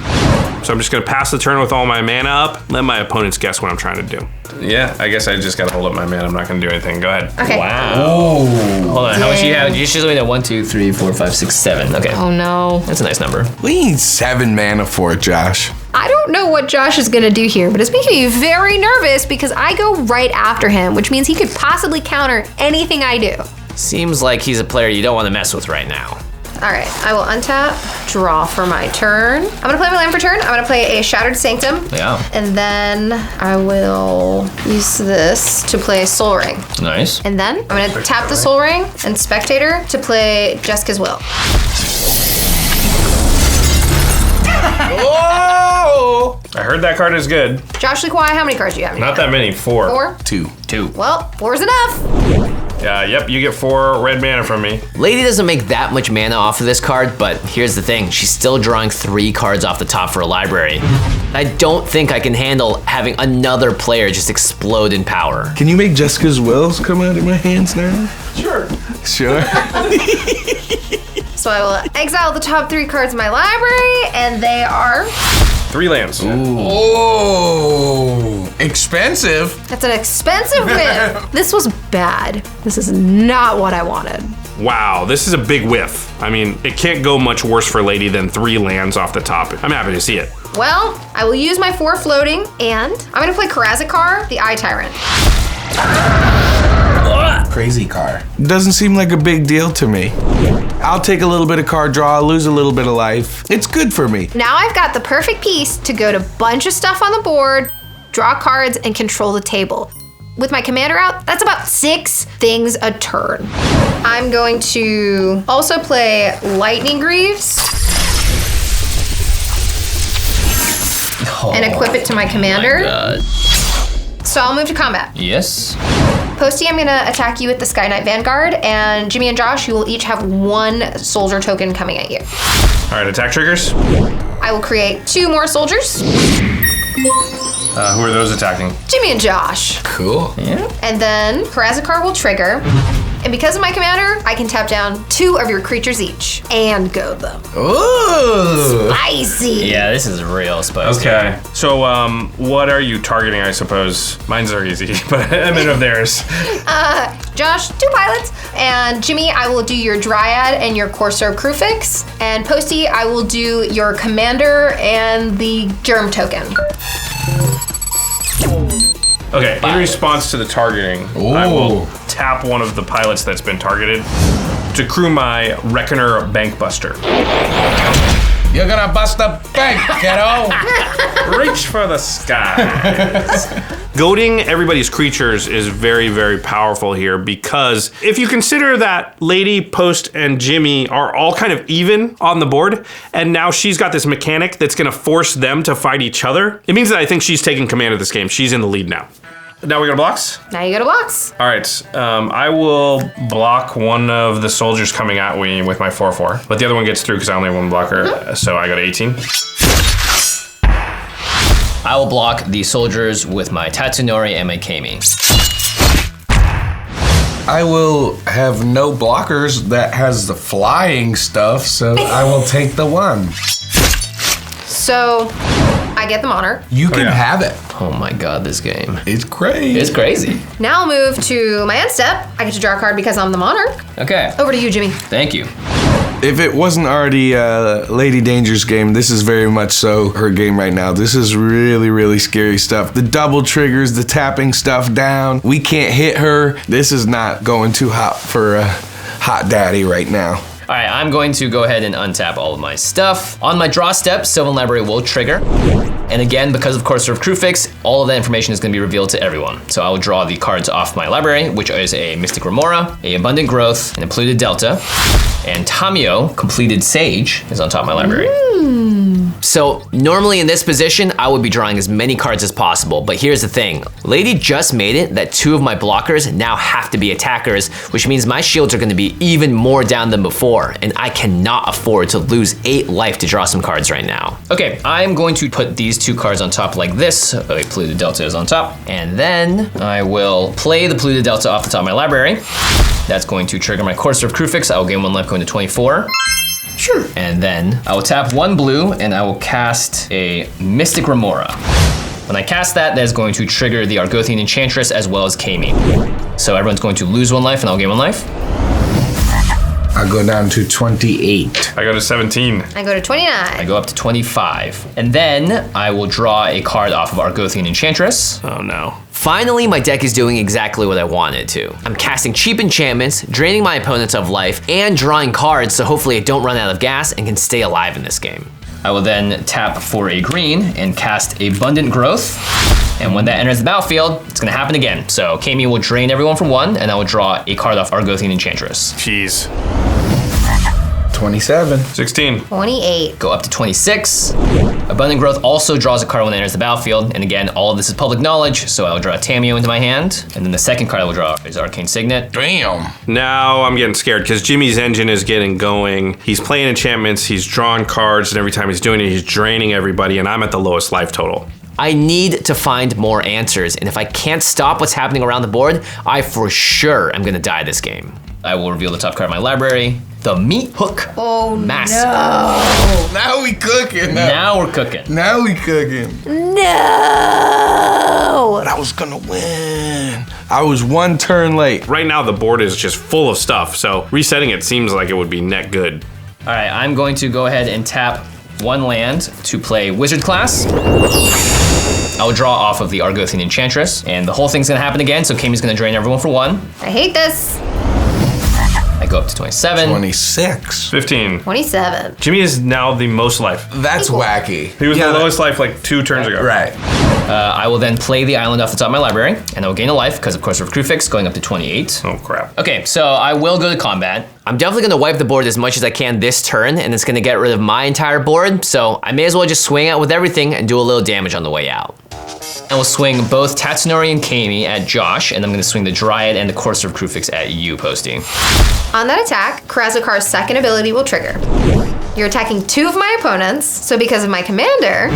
so I'm just gonna pass the turn with all my mana up, let my opponents guess what I'm trying to do. Yeah, I guess I just gotta hold up my mana. I'm not gonna do anything. Go ahead. Okay. Wow. Hold on, how much do you have? You should only have 1, 2, 3, 4, 5, 6, 7. Okay. Oh no. That's a nice number. We need 7 mana for it, Josh. I don't know what Josh is gonna do here, but it's making me very nervous because I go right after him, which means he could possibly counter anything I do. Seems like he's a player you don't want to mess with right now. All right, I will untap, draw for my turn. I'm gonna play my land for turn. I'm gonna play a Shattered Sanctum. Yeah. And then I will use this to play Soul Ring. Nice. And then I'm gonna tap the Soul Ring and Spectator to play Jessica's Will. Oh! I heard that card is good. Josh Lee Kwai, how many cards do you have? Not that many. 4. 4? 2. Well, 4's enough. Yep, you get 4 red mana from me. Ladee doesn't make that much mana off of this card, but here's the thing. She's still drawing 3 cards off the top for a library. I don't think I can handle having another player just explode in power. Can you make Jessica's Wills come out of my hands now? Sure. Sure. So I will exile the top 3 cards of my library, and they are 3 lands. Oh, expensive. That's an expensive whiff. This was bad. This is not what I wanted. Wow, this is a big whiff. I mean, it can't go much worse for Ladee than 3 lands off the top. I'm happy to see it. Well, I will use my 4 floating, and I'm gonna play Karazakar, the Eye Tyrant. Crazy car. Doesn't seem like a big deal to me. I'll take a little bit of card draw, lose a little bit of life. It's good for me. Now I've got the perfect piece to go to bunch of stuff on the board, draw cards, and control the table. With my commander out, that's about 6 things a turn. I'm going to also play Lightning Greaves and equip it to my commander. God. So I'll move to combat. Yes. Posty, I'm gonna attack you with the Sky Knight Vanguard, and Jimmy and Josh, you will each have 1 soldier token coming at you. All right, attack triggers. I will create 2 more soldiers. Who are those attacking? Jimmy and Josh. Cool. Yeah. And then Karazakar will trigger. And because of my commander, I can tap down 2 of your creatures each and goad them. Ooh. Spicy. Yeah, this is real spicy. Okay, so what are you targeting, I suppose? Mine's are easy, but I mean of theirs. Josh, 2 pilots. And Jimmy, I will do your Dryad and your Corsair Crewfix. And Posty, I will do your commander and the Germ token. Okay, in response to the targeting, I will tap one of the pilots that's been targeted to crew my Reckoner Bankbuster. You're gonna bust a bank, kiddo. Reach for the skies. Goading everybody's creatures is very, very powerful here because if you consider that Ladee, Post, and Jimmy are all kind of even on the board, and now she's got this mechanic that's gonna force them to fight each other, it means that I think she's taking command of this game. She's in the lead now. Now we go to blocks? Now you go to blocks. All right, I will block one of the soldiers coming at me with my 4/4, but the other one gets through because I only have 1 blocker, so I got 18. I will block the soldiers with my Tatsunari and my Kami. I will have no blockers that has the flying stuff, so I will take the 1. So I get the Monarch. You can yeah. have it. Oh my god, this game. It's great. It's crazy. Now I'll move to my end step. I get to draw a card because I'm the Monarch. Okay. Over to you, Jimmy. Thank you. If it wasn't already Ladee Danger's game, this is very much so her game right now. This is really, really scary stuff. The double triggers, the tapping stuff down. We can't hit her. This is not going too hot for Hot Daddy right now. All right, I'm going to go ahead and untap all of my stuff. On my draw step, Sylvan Library will trigger. And again, because of Corsair Crewfix, all of that information is gonna be revealed to everyone. So I will draw the cards off my library, which is a Mystic Remora, a Abundant Growth, an a Polluted Delta, and Tamio, Completed Sage, is on top of my library. So normally in this position, I would be drawing as many cards as possible, but here's the thing. Ladee just made it that 2 of my blockers now have to be attackers, which means my shields are gonna be even more down than before, and I cannot afford to lose 8 life to draw some cards right now. Okay, I'm going to put these 2 cards on top like this. Polluted Delta is on top, and then I will play the Polluted Delta off the top of my library. That's going to trigger my Corsair Crewfix. I will gain 1 life going to 24. Sure. And then I will tap 1 blue and I will cast a Mystic Remora. When I cast that, that is going to trigger the Argothian Enchantress as well as Kami. So everyone's going to lose 1 life and I'll gain 1 life. I'll go down to 28. I go to 17. I go to 29. I go up to 25. And then I will draw a card off of Argothian Enchantress. Oh no. Finally, my deck is doing exactly what I wanted to. I'm casting cheap enchantments, draining my opponents of life, and drawing cards so hopefully I don't run out of gas and can stay alive in this game. I will then tap for a green and cast Abundant Growth. And when that enters the battlefield, it's gonna happen again. So Kami will drain everyone for 1, and I will draw a card off Argothian Enchantress. Jeez. 27. 16. 28. Go up to 26. Abundant Growth also draws a card when it enters the battlefield, and again, all of this is public knowledge, so I will draw a Tamio into my hand, and then the second card I will draw is Arcane Signet. Damn. Now I'm getting scared because Jimmy's engine is getting going. He's playing enchantments, he's drawing cards, and every time he's doing it, he's draining everybody, and I'm at the lowest life total. I need to find more answers, and if I can't stop what's happening around the board, I for sure am gonna die this game. I will reveal the top card of my library. The Meat Hook Massacre. No. Now we cooking. Now we're cooking. Now we cooking. No. But I was gonna win. I was one turn late. Right now, the board is just full of stuff, so resetting it seems like it would be net good. All right, I'm going to go ahead and tap 1 land to play Wizard class. I'll draw off of the Argothian Enchantress, and the whole thing's gonna happen again, so Kami's gonna drain everyone for 1. I hate this. I go up to 27. 26. 15. 27. Jimmy is now the most life. That's wacky. He was the lowest life like 2 turns ago. Right. I will then play the island off the top of my library, and I'll gain a life because, of course, of crew fix, going up to 28. Oh, crap. Okay, so I will go to combat. I'm definitely gonna wipe the board as much as I can this turn, and it's gonna get rid of my entire board, so I may as well just swing out with everything and do a little damage on the way out. I will swing both Tatsunari and Kami at Josh, and I'm gonna swing the Dryad and the Courser of Crewfix at you, Posty. On that attack, Karazukar's second ability will trigger. You're attacking 2 of my opponents, so because of my commander,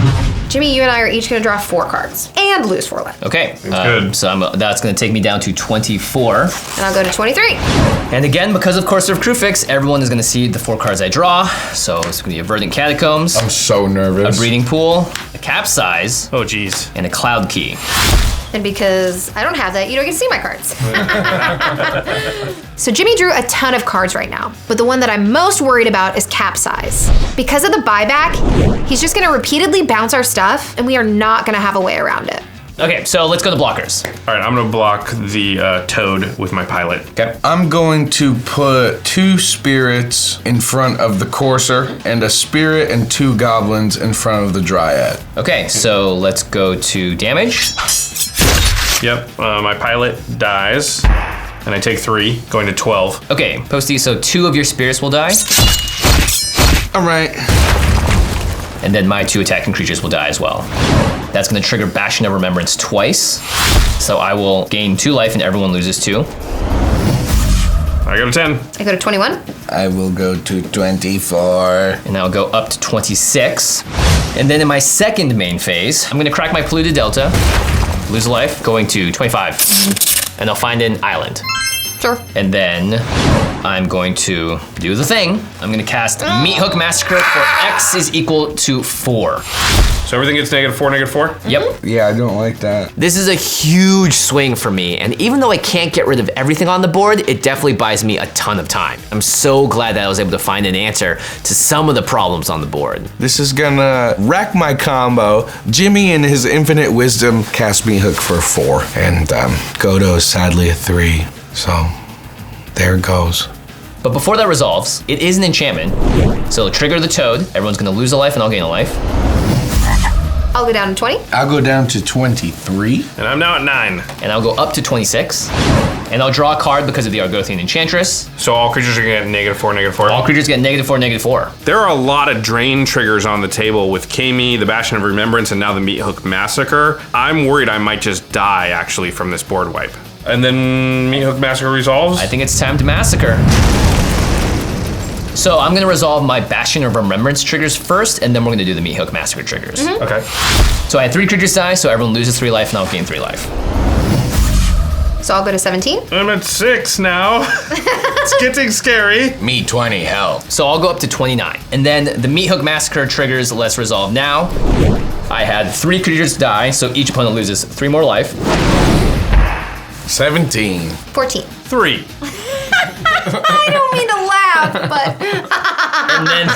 Jimmy, you and I are each gonna draw 4 cards and lose 4 life. Okay, good. so that's gonna take me down to 24. And I'll go to 23. And again, because of Courser of Crewfix, everyone is gonna see the 4 cards I draw. So it's gonna be a Verdant Catacombs, I'm so nervous. a Breeding Pool, a Capsize, Oh, geez. and a Cloud Key. And because I don't have that, you don't get to see my cards. So Jimmy drew a ton of cards right now, but the one that I'm most worried about is Capsize. Because of the buyback, he's just gonna repeatedly bounce our stuff, and we are not gonna have a way around it. Okay, so let's go to blockers. All right, I'm going to block the Toad with my pilot. Okay. I'm going to put 2 spirits in front of the Courser and a spirit and 2 goblins in front of the Dryad. Okay, so let's go to damage. Yep, my pilot dies, and I take 3, going to 12. Okay, Posty, so 2 of your spirits will die, All right. and then my 2 attacking creatures will die as well. That's gonna trigger Bastion of Remembrance twice. So I will gain 2 life and everyone loses 2. I go to 10. I go to 21. I will go to 24. And I'll go up to 26. And then in my second main phase, I'm gonna crack my Polluted Delta, lose a life, going to 25. And I'll find an island. Sure. And then I'm going to do the thing. I'm gonna cast Meat Hook Massacre for X is equal to 4. So everything gets -4, -4? Yep. Yeah, I don't like that. This is a huge swing for me, and even though I can't get rid of everything on the board, it definitely buys me a ton of time. I'm so glad that I was able to find an answer to some of the problems on the board. This is gonna wreck my combo. Jimmy, in his infinite wisdom, cast me hook for 4. And Godo is sadly a 3. So, there it goes. But before that resolves, it is an enchantment. So trigger the Toad, everyone's gonna lose a life and I'll gain a life. I'll go down to 20. I'll go down to 23. And I'm now at 9. And I'll go up to 26. And I'll draw a card because of the Argothian Enchantress. So all creatures are going to get -4, -4. All creatures get -4, -4. There are a lot of drain triggers on the table with Kami, the Bastion of Remembrance, and now the Meat Hook Massacre. I'm worried I might just die, actually, from this board wipe. And then Meat Hook Massacre resolves? I think it's time to massacre. So I'm gonna resolve my Bastion of Remembrance triggers first, and then we're gonna do the Meat Hook Massacre triggers. Okay. So I had 3 creatures die, so everyone loses 3 life, and I'll gain 3 life. So I'll go to 17. I'm at 6 now. It's getting scary. Me 20, hell. So I'll go up to 29. And then the Meat Hook Massacre triggers, let's resolve now. I had 3 creatures die, so each opponent loses 3 more life. 17. 14. 3. I don't mean to laugh, but And then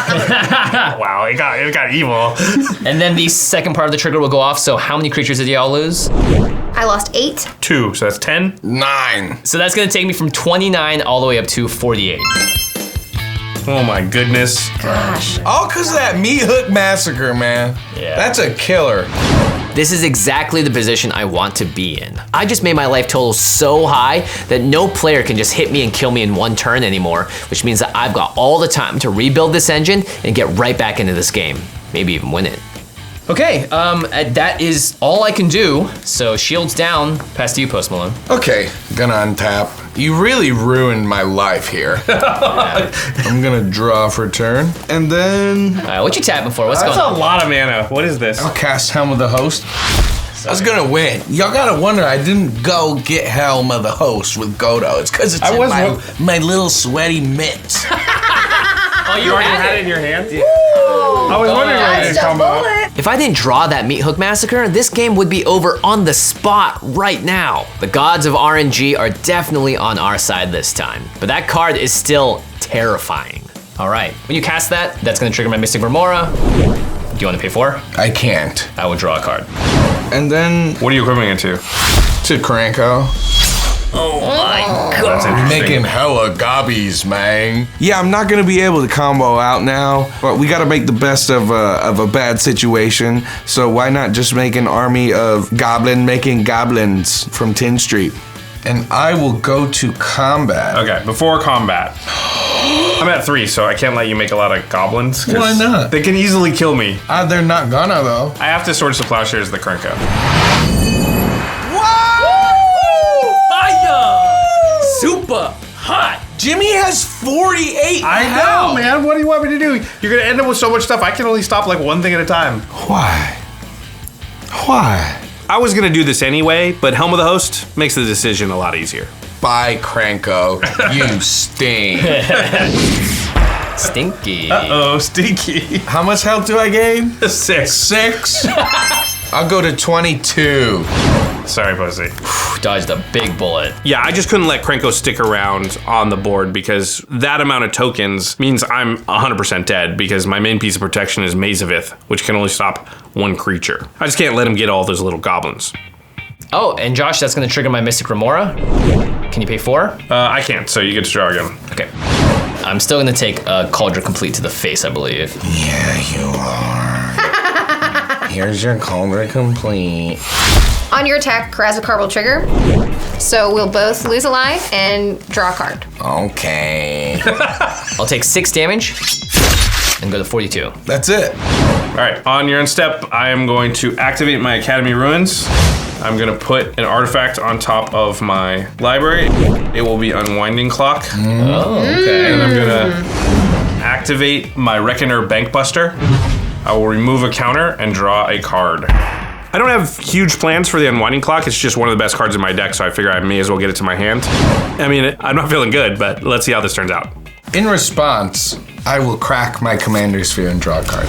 Wow, it got evil. and then the second part of the trigger will go off, so how many creatures did y'all lose? I lost 8. 2, so that's 10. 9. So that's gonna take me from 29 all the way up to 48. Oh my goodness. Gosh. All because of that Meat Hook Massacre, man. Yeah. That's a killer. This is exactly the position I want to be in. I just made my life total so high that no player can just hit me and kill me in 1 turn anymore, which means that I've got all the time to rebuild this engine and get right back into this game. Maybe even win it. Okay, that is all I can do. So shields down, pass to you, Post Malone. Okay, gonna untap. You really ruined my life here. I'm gonna draw for turn, and then All right, what you tapping for? What's That's going a on? lot of mana. What is this? I'll cast Helm of the Host. I was gonna win. Y'all gotta wonder I didn't go get Helm of the Host with Godo. It's because it's in my little sweaty mitts. Oh, you already had it in your hand? Yeah. I was wondering why it didn't come up. If I didn't draw that Meat Hook Massacre, this game would be over on the spot right now. The gods of RNG are definitely on our side this time, but that card is still terrifying. All right, when you cast that, that's gonna trigger my Mystic Remora. Do you want to pay 4? I can't. I will draw a card. And then What are you equipping it to? to Cranko. Oh my That's god. interesting. Making hella gobbies, man. Yeah, I'm not gonna be able to combo out now, but we gotta make the best of a bad situation. So why not just make an army of goblin-making goblins from 10th Street? And I will go to combat. Okay, before combat. I'm at 3, so I can't let you make a lot of goblins. 'cause Why not? They can easily kill me. They're not gonna, though. I have to Swords to Plowshares the Krenko. Super hot. Jimmy has 48 I know, man. What do you want me to do? You're gonna end up with so much stuff. I can only stop like one thing at a time. Why? Why? I was gonna do this anyway, but Helm of the Host makes the decision a lot easier. Bye, Cranko. You stink. Stinky. Oh, stinky. How much health do I gain? 6. 6? I'll go to 22. Sorry, Posty. Dodged a big bullet. Yeah, I just couldn't let Krenko stick around on the board because that amount of tokens means I'm 100% dead because my main piece of protection is Mazavith, which can only stop one creature. I just can't let him get all those little goblins. Oh, and Josh, that's gonna trigger my Mystic Remora. Can you pay 4? I can't, so you get to draw again. Okay. I'm still gonna take a Cauldron Complete to the face, I believe. Yeah, you are. Here's your Cauldron Complete. On your attack, Karazakar will trigger. So we'll both lose a life and draw a card. Okay. I'll take 6 damage and go to 42. That's it. All right, on your end step, I am going to activate my Academy Ruins. I'm gonna put an artifact on top of my library. It will be Unwinding Clock. Oh, okay. And I'm gonna activate my Reckoner Bankbuster. I will remove a counter and draw a card. I don't have huge plans for the Unwinding Clock. It's just one of the best cards in my deck, so I figure I may as well get it to my hand. I mean, I'm not feeling good, but let's see how this turns out. In response, I will crack my Commander Sphere and draw a card.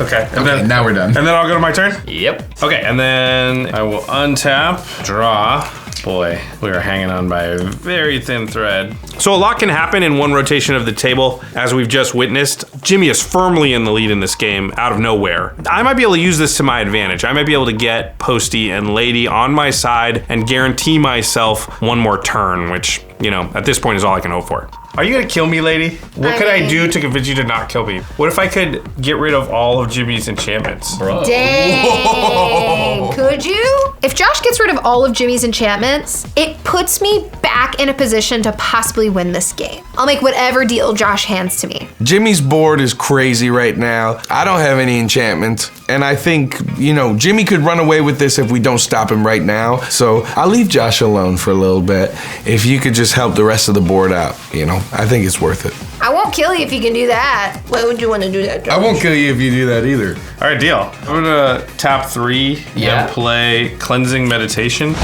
Okay, and Okay, then now we're done. And then I'll go to my turn? Yep. Okay, and then I will untap, draw. Boy, we are hanging on by a very thin thread. So a lot can happen in one rotation of the table, as we've just witnessed. Jimmy is firmly in the lead in this game, out of nowhere. I might be able to use this to my advantage. I might be able to get Posty and Ladee on my side and guarantee myself one more turn, which, you know, at this point is all I can hope for. Are you gonna kill me, Ladee? What could I do to convince you to not kill me? What if I could get rid of all of Jimmy's enchantments? Bro. Dang. Could you? If Josh gets rid of all of Jimmy's enchantments, it puts me back in a position to possibly win this game. I'll make whatever deal Josh hands to me. Jimmy's board is crazy right now. I don't have any enchantments. And I think, you know, Jimmy could run away with this if we don't stop him right now. So I'll leave Josh alone for a little bit. If you could just help the rest of the board out, you know, I think it's worth it. I won't kill you if you can do that. Why would you want to do that, Josh? I won't kill you if you do that either. All right, deal. I'm gonna tap 3 Yeah. and play Cleansing Meditation.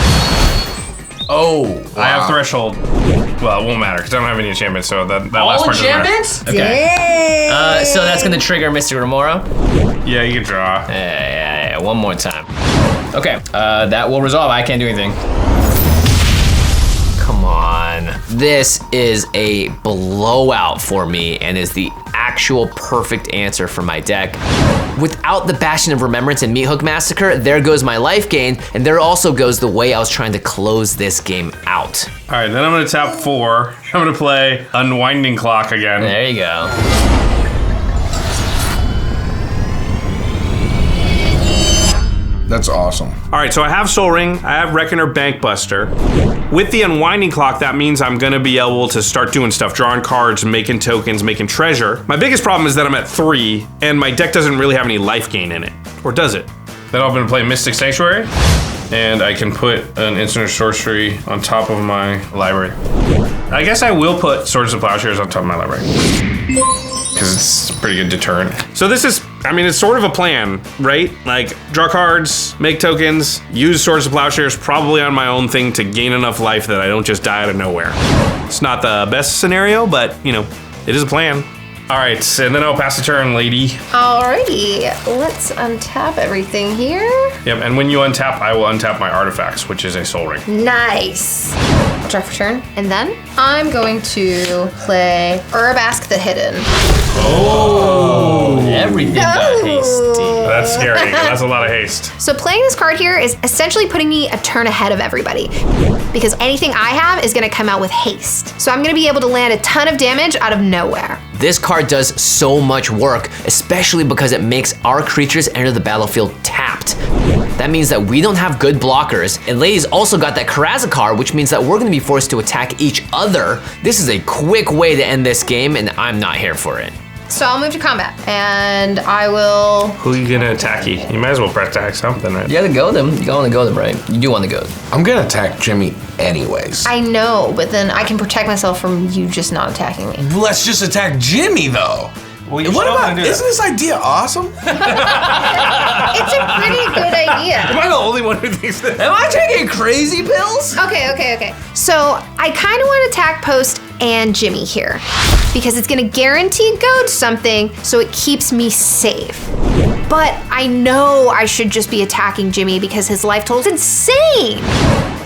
Oh, I have Threshold. Well, it won't matter because I don't have any enchantments, so that last All part doesn't matter. enchantments? Dang. So that's gonna trigger Mystic Remora. Yeah, you can draw. Yeah, one more time. Okay, that will resolve. I can't do anything. Come on. This is a blowout for me and is the actual perfect answer for my deck. Without the Bastion of Remembrance and Meat Hook Massacre, there goes my life gain, and there also goes the way I was trying to close this game out. All right, then I'm gonna tap 4. I'm gonna play Unwinding Clock again. There you go. That's awesome. All right, so I have Soul Ring, I have Reckoner Bankbuster. With the Unwinding Clock, that means I'm gonna be able to start doing stuff, drawing cards, making tokens, making treasure. My biggest problem is that I'm at 3, and my deck doesn't really have any life gain in it. Or does it? Then I'm gonna play Mystic Sanctuary, and I can put an instant or sorcery on top of my library. I guess I will put Swords of Plowshares on top of my library. because it's a pretty good deterrent. So this is, I mean, it's sort of a plan, right? Like, draw cards, make tokens, use Swords to Plowshares probably on my own thing to gain enough life that I don't just die out of nowhere. It's not the best scenario, but, you know, it is a plan. All right, and then I'll pass the turn, lady. Alrighty, let's untap everything here. Yep, and when you untap, I will untap my artifacts, which is a soul ring. Nice. Draw for turn. And then I'm going to play Urbask the Hidden. Oh. Everything got hasty. That's scary. That's a lot of haste. So playing this card here is essentially putting me a turn ahead of everybody, because anything I have is gonna come out with haste. So I'm gonna be able to land a ton of damage out of nowhere. This card does so much work, especially because it makes our creatures enter the battlefield tapped. That means that we don't have good blockers, and Ladee's also got that Karazakar, which means that we're gonna be forced to attack each other. This is a quick way to end this game, and I'm not here for it. So I'll move to combat, and I will... Who are you gonna attack? You might as well attack something, right? You gotta go them. You wanna go them, right? You do wanna go them. I'm gonna attack Jimmy anyways. I know, but then I can protect myself from you just not attacking me. Let's just attack Jimmy though. Well, What about, isn't this idea awesome? It's a pretty good idea. Am I the only one who thinks that? Am I taking crazy pills? Okay. So I kind of want to attack Post and Jimmy here, because it's gonna guarantee goad something, so it keeps me safe. But I know I should just be attacking Jimmy because his life total is insane.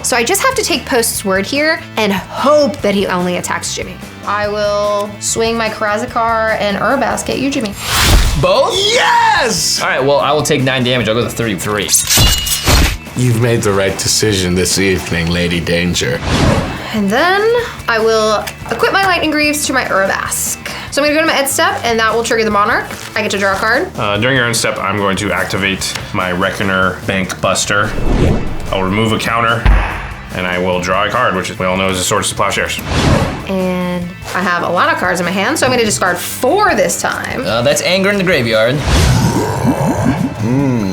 So I just have to take Post's word here and hope that he only attacks Jimmy. I will swing my Karazakar and Urbask at you, Jimmy. Both? Yes! All right, well, I will take 9 damage. I'll go to 33. You've made the right decision this evening, Ladee Danger. And then I will equip my Lightning Greaves to my Urbask. So I'm gonna go to my end step, and that will trigger the Monarch. I get to draw a card. During your end step, I'm going to activate my Reckoner Bank Buster. I'll remove a counter, and I will draw a card, which we all know is a Swords to Plowshares. And I have a lot of cards in my hand, so I'm gonna discard 4 this time. That's Anger in the Graveyard.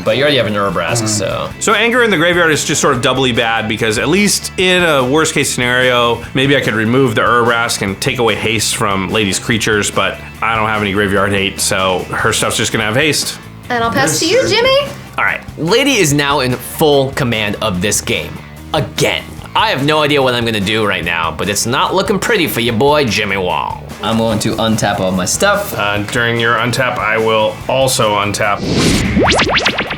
But you already have a Neurobrask, so. So Anger in the Graveyard is just sort of doubly bad, because at least in a worst case scenario, maybe I could remove the Urbrask and take away haste from Ladee's creatures, but I don't have any graveyard hate, so her stuff's just gonna have haste. And I'll pass to you, Jimmy. All right, Ladee is now in full command of this game. Again. I have no idea what I'm gonna do right now, but it's not looking pretty for your boy, Jimmy Wong. I'm going to untap all my stuff. During your untap, I will also untap,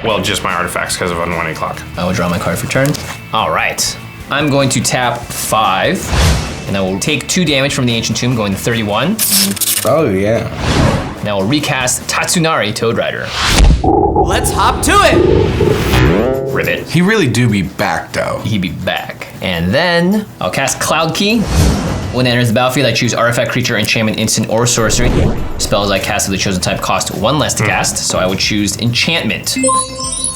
well, just my artifacts because of Unwinding Clock. I will draw my card for turn. All right, I'm going to tap 5, and I will take 2 damage from the Ancient Tomb, going to 31. Oh yeah. And I will recast Tatsunari, Toad Rider. Let's hop to it! Ribbit. He really do be back though. He be back. And then I'll cast Cloud Key. When it enters the battlefield, I choose artifact, creature, enchantment, instant, or sorcery. Spells I cast of the chosen type cost 1 less to cast, so I would choose enchantment.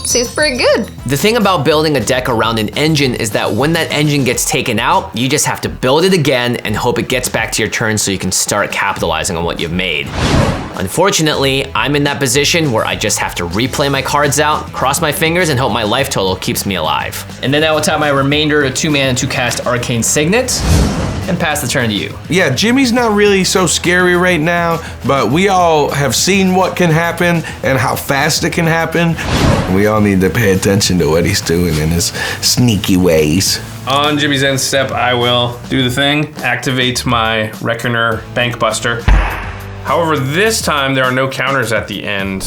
Seems pretty good. The thing about building a deck around an engine is that when that engine gets taken out, you just have to build it again and hope it gets back to your turn so you can start capitalizing on what you've made. Unfortunately, I'm in that position where I just have to replay my cards out, cross my fingers, and hope my life total keeps me alive. And then I will tap my remainder of 2 mana to cast Arcane Signet and pass the turn to you. Yeah, Jimmy's not really so scary right now, but we all have seen what can happen and how fast it can happen. We all need to pay attention to what he's doing in his sneaky ways. On Jimmy's end step, I will do the thing, activate my Reckoner Bank Buster. However, this time there are no counters at the end,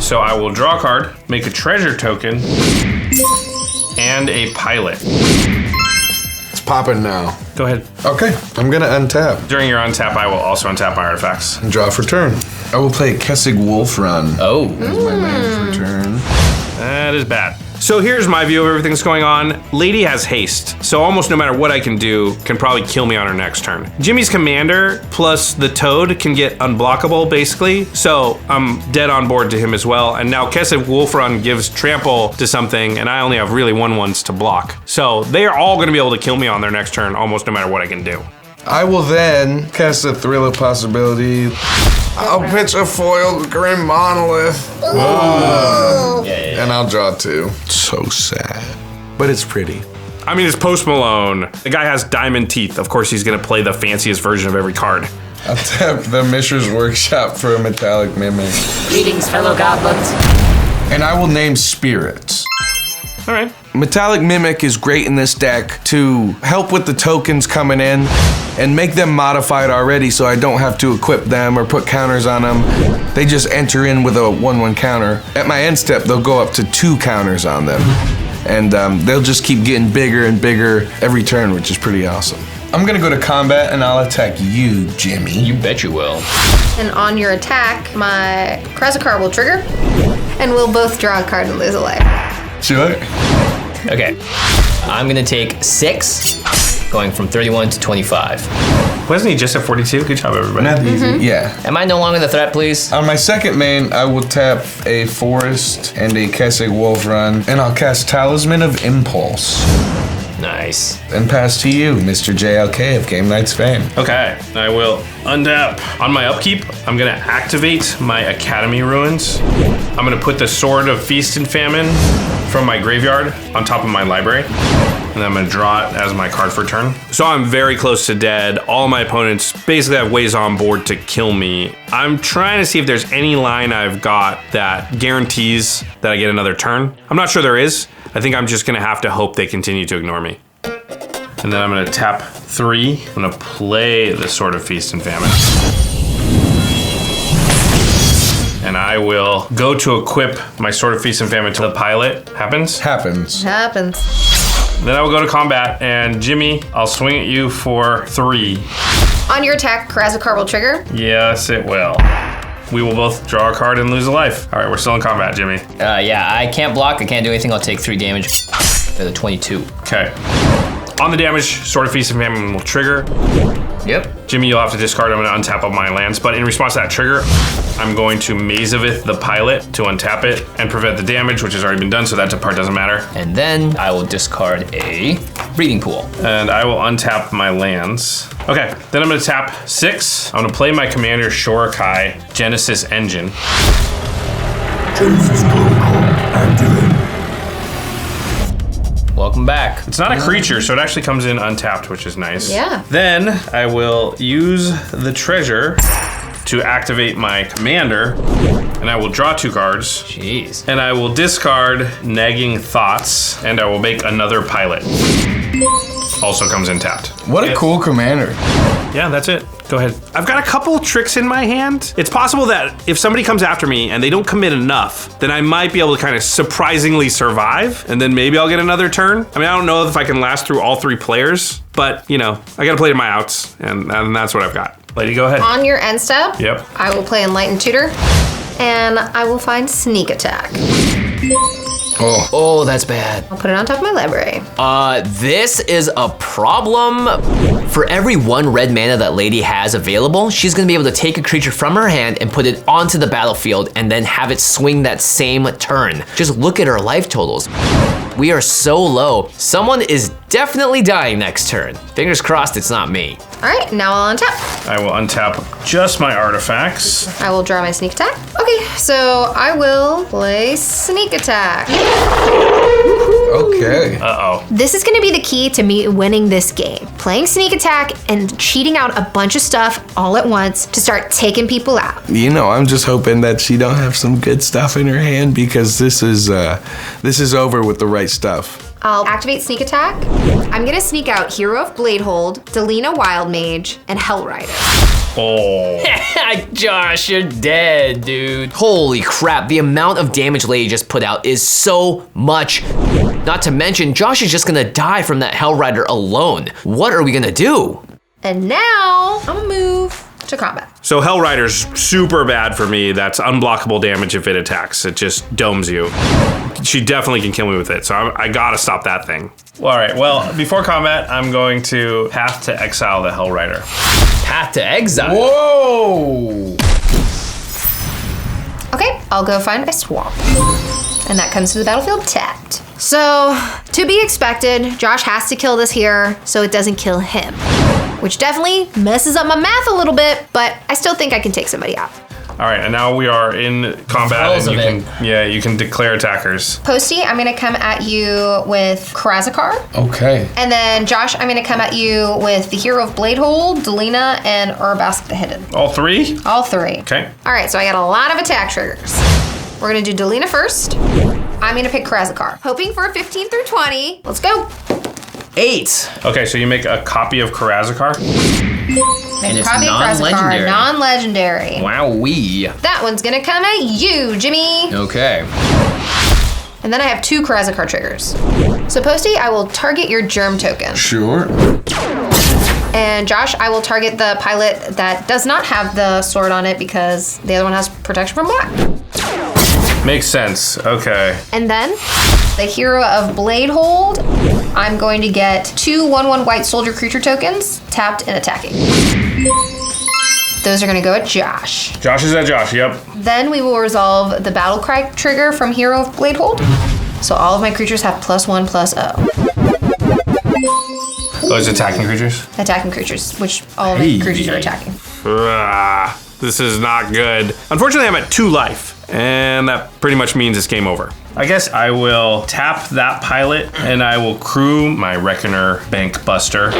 so I will draw a card, make a treasure token, and a pilot. It's popping now. Go ahead. Okay, I'm gonna untap During your untap, I will also untap my artifacts. and draw for turn. I will play Kessig Wolf Run. Oh. As my man for turn. That is bad. So here's my view of everything that's going on. Ladee has haste, so almost no matter what I can do, can probably kill me on her next turn. Jimmy's commander plus the toad can get unblockable, basically, so I'm dead on board to him as well. And now Kessig Wolfrun gives trample to something, and I only have really 1/1s to block. So they are all gonna be able to kill me on their next turn, almost no matter what I can do. I will then cast a Thrill of Possibility. I'll pitch a foiled Grim Monolith. And I'll draw 2. So sad. But it's pretty. I mean, it's Post Malone. The guy has diamond teeth. Of course, he's gonna play the fanciest version of every card. I'll tap the Mishra's Workshop for a metallic mimic. Greetings, fellow goblins. And I will name spirits. All right. Metallic Mimic is great in this deck to help with the tokens coming in and make them modified already so I don't have to equip them or put counters on them. They just enter in with a 1/1 counter. At my end step, they'll go up to 2 counters on them. And they'll just keep getting bigger and bigger every turn, which is pretty awesome. I'm gonna go to combat and I'll attack you, Jimmy. You bet you will. And on your attack, my Krasakar will trigger, and we'll both draw a card and lose a life. Sure. Okay. I'm gonna take 6, going from 31 to 25. Wasn't he just at 42? Good job, everybody. Not easy. Yeah. Am I no longer the threat, please? On my second main, I will tap a Forest and a Keswick Wolf Run, and I'll cast Talisman of Impulse. Nice. And pass to you, Mr. JLK of Game Nights fame. Okay, I will untap. On my upkeep, I'm gonna activate my Academy Ruins. I'm gonna put the Sword of Feast and Famine from my graveyard on top of my library. And then I'm gonna draw it as my card for turn. So I'm very close to dead. All my opponents basically have ways on board to kill me. I'm trying to see if there's any line I've got that guarantees that I get another turn. I'm not sure there is. I think I'm just gonna have to hope they continue to ignore me. And then I'm gonna tap 3. I'm gonna play the Sword of Feast and Famine. And I will go to equip my Sword of Feast and Famine to the pilot. Happens? Happens. Happens. Then I will go to combat, and Jimmy, I'll swing at you for 3. On your attack, Krasakar will trigger. Yes, it will. We will both draw a card and lose a life. All right, we're still in combat, Jimmy. Yeah, I can't block, I can't do anything, I'll take 3 damage. To the 22. Okay. On the damage, Sword of Feast and Famine will trigger. Yep. Jimmy, you'll have to discard. I'm gonna untap all my lands, but in response to that trigger, I'm going to Mazavith the Pilot to untap it and prevent the damage, which has already been done, so that part doesn't matter. And then I will discard a Breeding Pool. And I will untap my lands. Okay, then I'm gonna tap 6. I'm gonna play my commander Shorikai Genesis Engine. Genesis Protocol activate. Welcome back. It's not a creature, so it actually comes in untapped, which is nice. Yeah. Then I will use the treasure to activate my commander, and I will draw 2 cards. Jeez. And I will discard Nagging Thoughts, and I will make another pilot. Also comes in tapped. What a cool commander. Yeah, that's it. Go ahead. I've got a couple tricks in my hand. It's possible that if somebody comes after me and they don't commit enough, then I might be able to kind of surprisingly survive, and then maybe I'll get another turn. I mean, I don't know if I can last through all 3 players, but you know, I gotta play to my outs, and that's what I've got. Lady, go ahead. On your end step, Yep. I will play Enlightened Tutor, and I will find Sneak Attack. Oh, that's bad. I'll put it on top of my library. This is a problem. For every 1 red mana that Lady has available, she's gonna be able to take a creature from her hand and put it onto the battlefield and then have it swing that same turn. Just look at her life totals. We are so low. Someone is definitely dying next turn. Fingers crossed it's not me. All right, now I'll untap. I will untap just my artifacts. I will draw my Sneak Attack. Okay, so I will play Sneak Attack. Okay. Uh-oh. This is gonna be the key to me winning this game. Playing Sneak Attack and cheating out a bunch of stuff all at once to start taking people out. You know, I'm just hoping that she don't have some good stuff in her hand, because this is over with the right stuff. I'll activate Sneak Attack. I'm gonna sneak out Hero of Bladehold, Delina Wild Mage, and Hellrider. Oh. Josh, you're dead, dude. Holy crap, the amount of damage Lady just put out is so much. Not to mention, Josh is just gonna die from that Hellrider alone. What are we gonna do? And now, I'm gonna move to combat. So Hellrider's super bad for me. That's unblockable damage if it attacks. It just domes you. She definitely can kill me with it, so I gotta stop that thing. All right, well, before combat, I'm going to Path to Exile the Hellrider. Path to Exile? Whoa! Okay, I'll go find a swamp. And that comes to the battlefield tapped. So, to be expected, Josh has to kill this here so it doesn't kill him. Which definitely messes up my math a little bit, but I still think I can take somebody out. All right, and now we are in combat, and you can declare attackers. Posty, I'm gonna come at you with Karazakar. Okay. And then Josh, I'm gonna come at you with the Hero of Bladehold, Delina, and Urbask the Hidden. All three? All three. Okay. All right, so I got a lot of attack triggers. We're gonna do Delina first. I'm gonna pick Karazakar. Hoping for a 15 through 20. Let's go. 8. Okay, so you make a copy of Karazakar. And it's Copy of Karazakar, non-legendary. non-legendary. Wowee. That one's gonna come at you, Jimmy. Okay. And then I have 2 Karazakar triggers. So Posty, I will target your germ token. Sure. And Josh, I will target the pilot that does not have the sword on it because the other one has protection from black. Makes sense. Okay. And then the Hero of Bladehold, I'm going to get 2 1/1 white soldier creature tokens, tapped and attacking. Those are gonna go at Josh. Josh is at Josh, yep. Then we will resolve the battle cry trigger from Hero of Bladehold. So all of my creatures have +1/+0. Oh, it's attacking creatures? Attacking creatures, which all of my creatures are attacking. This is not good. Unfortunately, I'm at 2 life, and that pretty much means it's game over. I guess I will tap that pilot, and I will crew my Reckoner Bank Buster.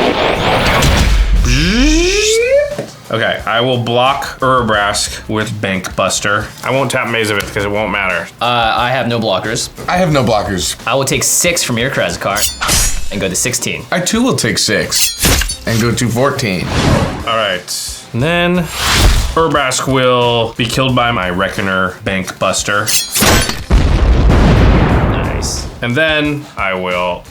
Okay, I will block Urbrask with Bank Buster. I won't tap Maze of it because it won't matter. I have no blockers. I have no blockers. I will take 6 from your Karazakar and go to 16. I too will take 6 and go to 14. All right. And then Urbrask will be killed by my Reckoner Bank Buster. Nice. And then I will...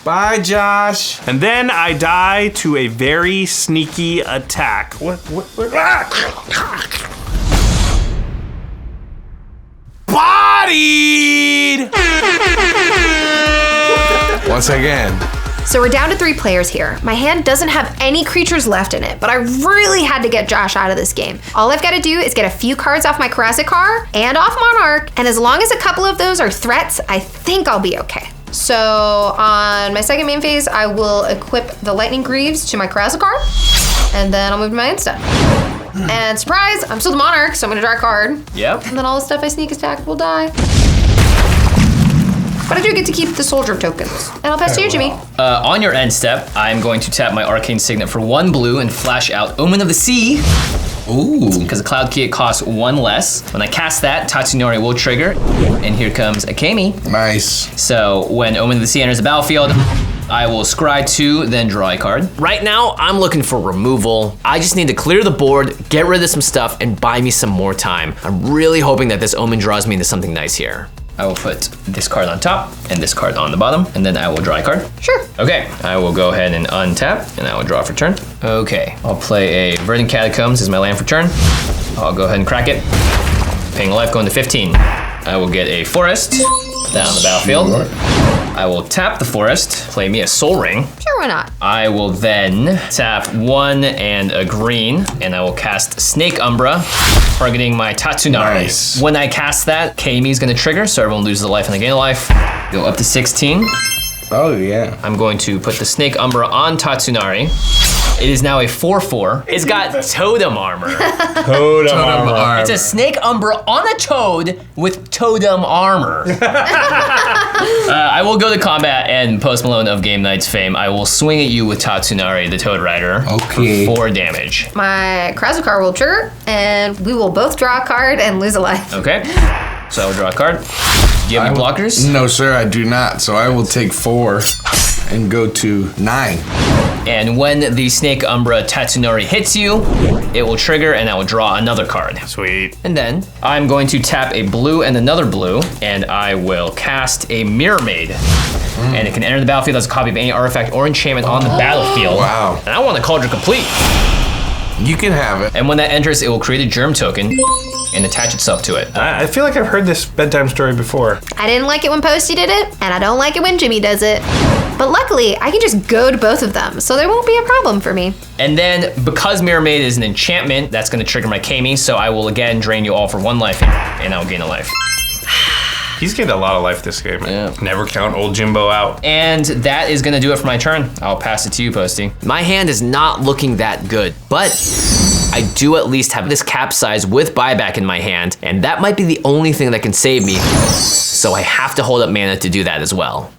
Bye, Josh. And then I die to a very sneaky attack. What? Bodied! Once again. So we're down to 3 players here. My hand doesn't have any creatures left in it, but I really had to get Josh out of this game. All I've got to do is get a few cards off my Karazakar and off Monarch, and as long as a couple of those are threats, I think I'll be okay. So on my second main phase, I will equip the Lightning Greaves to my Karazakar, and then I'll move to my end step. And surprise, I'm still the Monarch, so I'm gonna draw a card. Yep. And then all the stuff I sneak attack will die. But I do get to keep the soldier tokens. And I'll pass to you, Jimmy. On your end step, I'm going to tap my Arcane Signet for 1 blue and flash out Omen of the Sea. Ooh. Because the Cloud Key, it costs 1 less. When I cast that, Tatsunari will trigger. And here comes a Kami. Nice. So when Omen of the Sea enters the battlefield, I will scry 2, then draw a card. Right now, I'm looking for removal. I just need to clear the board, get rid of some stuff, and buy me some more time. I'm really hoping that this Omen draws me into something nice here. I will put this card on top and this card on the bottom, and then I will draw a card. Sure. Okay, I will go ahead and untap, and I will draw for turn. Okay, I'll play a Verdant Catacombs as my land for turn. I'll go ahead and crack it. Paying a life, going to 15. I will get a forest down the battlefield. Sure. I will tap the forest, play me a Soul Ring. Sure, why not? I will then tap 1 and a green, and I will cast Snake Umbra, targeting my Tatsunari. Nice. When I cast that, Kami is gonna trigger, so everyone loses a life and I gain a life. Go up to 16. Oh, yeah. I'm going to put the Snake Umbra on Tatsunari. It is now a 4/4. It's got Totem Armor. Totem armor. It's a Snake Umbra on a toad with Totem Armor. I will go to combat, and Post Malone of Game Nights fame, I will swing at you with Tatsunari, the Toad Rider, Okay. for 4 damage. My Karazakar will trigger, and we will both draw a card and lose a life. Okay, so I will draw a card. Do you have any blockers? No, sir, I do not. So I will take 4 and go to 9. And when the Snake Umbra Tatsunari hits you, it will trigger, and I will draw another card. Sweet. And then I'm going to tap a blue and another blue, and I will cast a Mirror Maid. And it can enter the battlefield as a copy of any artifact or enchantment on the battlefield. Wow. And I want the Cauldron complete. You can have it. And when that enters, it will create a germ token and attach itself to it. I feel like I've heard this bedtime story before. I didn't like it when Posty did it, and I don't like it when Jimmy does it. But luckily, I can just go to both of them, so there won't be a problem for me. And then, because Mirror Maid is an enchantment, that's gonna trigger my Kami, so I will again drain you all for 1 life, and I'll gain a life. He's gained a lot of life this game. Yeah. Never count old Jimbo out. And that is gonna do it for my turn. I'll pass it to you, Posty. My hand is not looking that good, but I do at least have this capsize with buyback in my hand, and that might be the only thing that can save me. So I have to hold up mana to do that as well.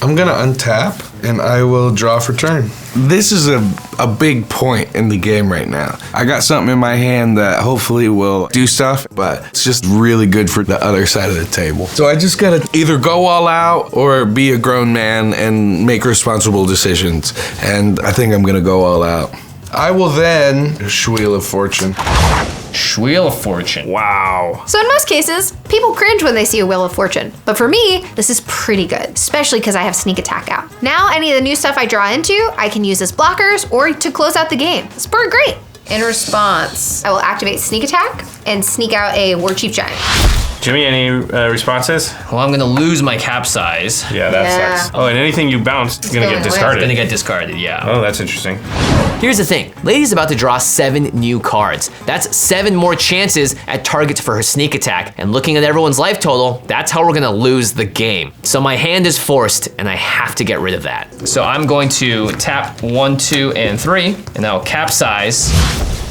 I'm gonna untap and I will draw for turn. This is a big point in the game right now. I got something in my hand that hopefully will do stuff, but it's just really good for the other side of the table. So I just gotta either go all out or be a grown man and make responsible decisions. And I think I'm gonna go all out. I will then Wheel of Fortune. Wheel of Fortune. Wow. So in most cases, people cringe when they see a Wheel of Fortune. But for me, this is pretty good, especially because I have sneak attack out. Now, any of the new stuff I draw into, I can use as blockers or to close out the game. It's pretty great. In response, I will activate sneak attack and sneak out a War Chief Giant. Jimmy, any responses? Well, I'm gonna lose my capsize. Yeah, that sucks. Oh, and anything you bounce is gonna going get away. discarded. Gonna get discarded, yeah. Oh, that's interesting. Here's the thing, Lady's about to draw 7 new cards. That's 7 more chances at targets for her sneak attack, and looking at everyone's life total, that's how we're gonna lose the game. So my hand is forced, and I have to get rid of that. So I'm going to tap 1, 2, and 3, and I'll capsize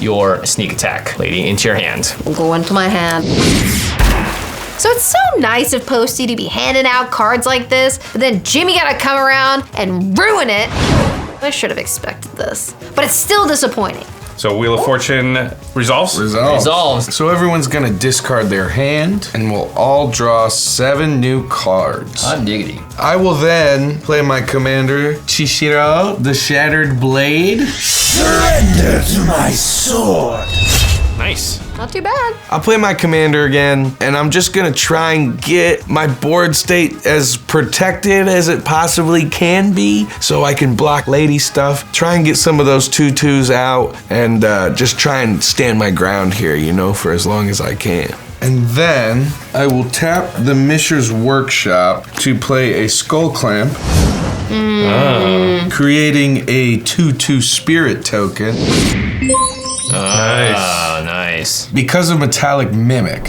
your sneak attack, Lady, into your hand. Go into my hand. So it's so nice of Posty to be handing out cards like this, but then Jimmy gotta come around and ruin it. I should have expected this, but it's still disappointing. So Wheel of Fortune resolves? Resolves. So everyone's gonna discard their hand and we'll all draw 7 new cards. I'm diggity. I will then play my commander, Chishiro, the Shattered Blade. Surrender to my sword. Nice. Not too bad. I'll play my commander again, and I'm just gonna try and get my board state as protected as it possibly can be, so I can block lady stuff, try and get some of those 2/2s out, and just try and stand my ground here, you know, for as long as I can. And then I will tap the Mishra's Workshop to play a Skull Clamp, creating a 2/2 Spirit token. Nice. Oh, nice. Because of Metallic Mimic,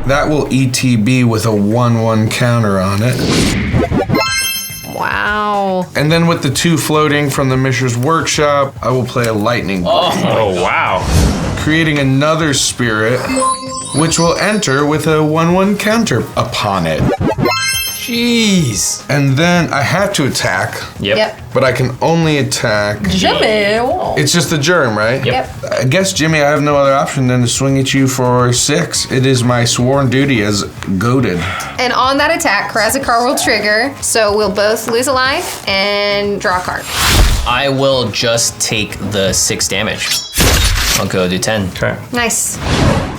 that will ETB with a 1/1 counter on it. Wow. And then with the 2 floating from the Mishra's Workshop, I will play a Lightning Bolt, Oh, wow. creating another Spirit, which will enter with a 1/1 counter upon it. Jeez. And then I have to attack, Yep. but I can only attack. Jimmy. It's just the germ, right? Yep. I guess, Jimmy, I have no other option than to swing at you for 6. It is my sworn duty as goaded. And on that attack, Karazakar will trigger, so we'll both lose a life and draw a card. I will just take the 6 damage. I'll go do 10. Okay. Nice.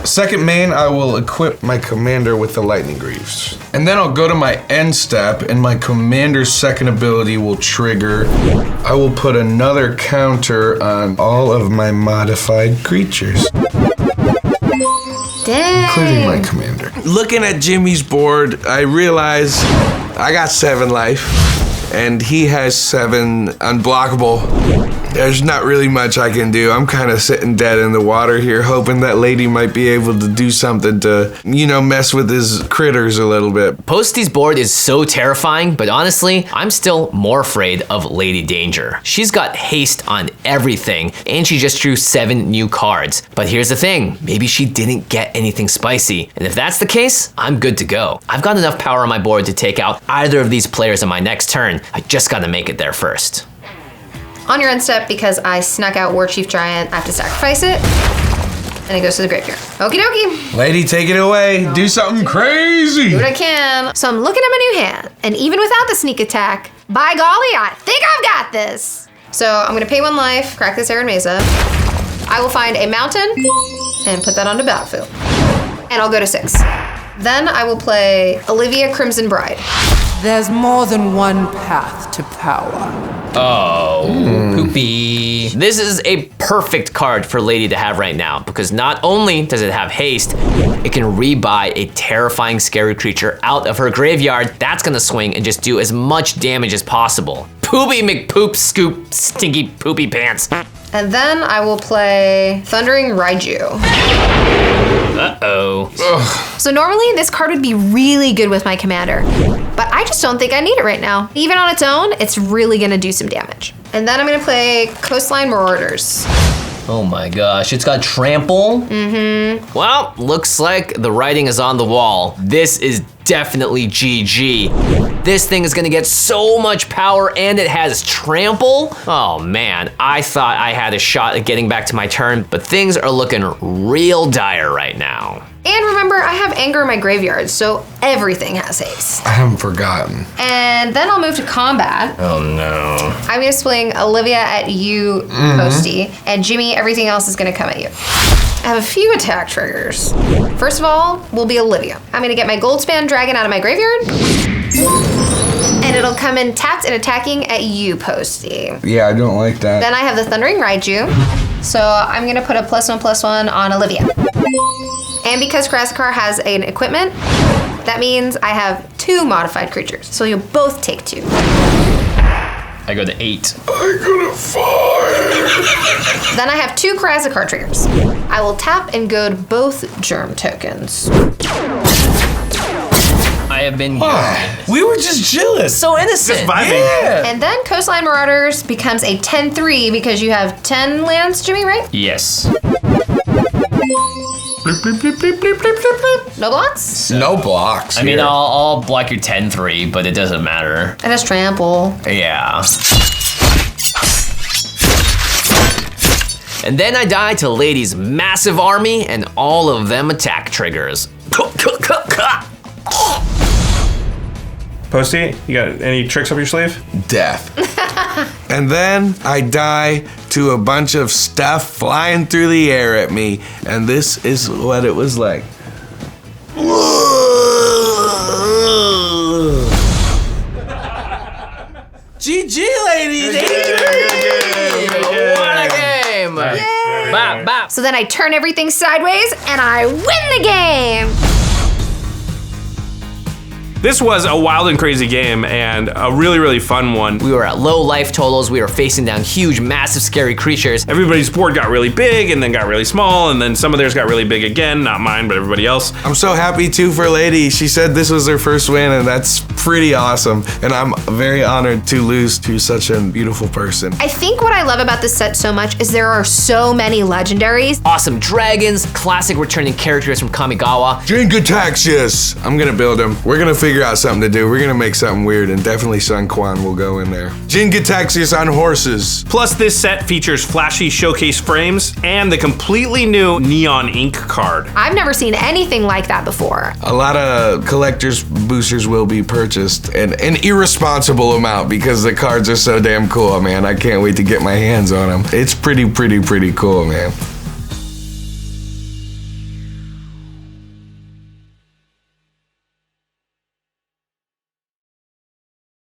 Second main, I will equip my commander with the Lightning Greaves. And then I'll go to my end step, and my commander's second ability will trigger. I will put another counter on all of my modified creatures, Dang. including my commander. Looking at Jimmy's board, I realize I got 7 life, and he has 7 unblockable. There's not really much I can do. I'm kind of sitting dead in the water here, hoping that lady might be able to do something to, you know, mess with his critters a little bit. Posty's board is so terrifying, but honestly, I'm still more afraid of Ladee Danger. She's got haste on everything, and she just drew 7 new cards. But here's the thing, maybe she didn't get anything spicy, and if that's the case, I'm good to go. I've got enough power on my board to take out either of these players on my next turn. I just gotta make it there first. On your end step, because I snuck out War Chief Giant, I have to sacrifice it. And it goes to the graveyard. Okie dokie. Lady, take it away. Do something crazy. Do what I can. So I'm looking at my new hand. And even without the sneak attack, by golly, I think I've got this. So I'm gonna pay 1 life, crack this Arid Mesa. I will find a mountain and put that onto battlefield. And I'll go to 6. Then I will play Olivia Crimson Bride. There's more than one path to power. Oh, poopy. This is a perfect card for Lady to have right now, because not only does it have haste, it can rebuy a terrifying scary creature out of her graveyard. That's gonna swing and just do as much damage as possible. Poopy McPoop Scoop Stinky Poopy Pants. And then I will play Thundering Raiju. Uh-oh. So normally this card would be really good with my commander, but I just don't think I need it right now. Even on its own, it's really gonna do some damage. And then I'm gonna play Coastline Marauders. Oh my gosh, it's got trample? Mm-hmm. Well, looks like the writing is on the wall. This is definitely GG. This thing is gonna get so much power and it has trample. Oh man, I thought I had a shot at getting back to my turn, but things are looking real dire right now. And remember, I have Anger in my graveyard, so everything has haste. I haven't forgotten. And then I'll move to combat. Oh no. I'm gonna swing Olivia at you, Posty, and Jimmy, everything else is gonna come at you. I have a few attack triggers. First of all, will be Olivia. I'm gonna get my Goldspan Dragon out of my graveyard, and it'll come in tapped and attacking at you, Posty. Yeah, I don't like that. Then I have the Thundering Raiju, so I'm gonna put a +1/+1 on Olivia. And because Krasakar has an equipment, that means I have 2 modified creatures, so you'll both take 2. I go to 8. I go to 5. Then I have 2 Krasakar triggers. I will tap and goad both germ tokens. I have been We were just chilling. so innocent. Just vibing. Yeah. And then Coastline Marauders becomes a 10/3 because you have 10 lands, Jimmy, right? Yes. No blocks? No blocks. I mean, here. I'll block your 10-3, but it doesn't matter. It has trample. Yeah. And then I die to Ladee's massive army and all of them attack triggers. Posty, you got any tricks up your sleeve? Death. And then I die to a bunch of stuff flying through the air at me, and this is what it was like. GG, ladies. What a game! Bop, bop. So then I turn everything sideways and I win the game! This was a wild and crazy game and a really, really fun one. We were at low life totals. We were facing down huge, massive, scary creatures. Everybody's board got really big and then got really small, and then some of theirs got really big again. Not mine, but everybody else. I'm so happy too for Ladee. She said this was her first win, and that's pretty awesome. And I'm very honored to lose to such a beautiful person. I think what I love about this set so much is there are so many legendaries. Awesome dragons, classic returning characters from Kamigawa. Jin-Gitaxias. I'm gonna build him. We're gonna figure out something to do. We're gonna make something weird, and definitely Sun Quan will go in there. Jin-Gitaxias on horses. Plus, this set features flashy showcase frames and the completely new Neon Ink card. I've never seen anything like that before. A lot of collector's boosters will be purchased, and an irresponsible amount because the cards are so damn cool, man. I can't wait to get my hands on them. It's pretty cool, man.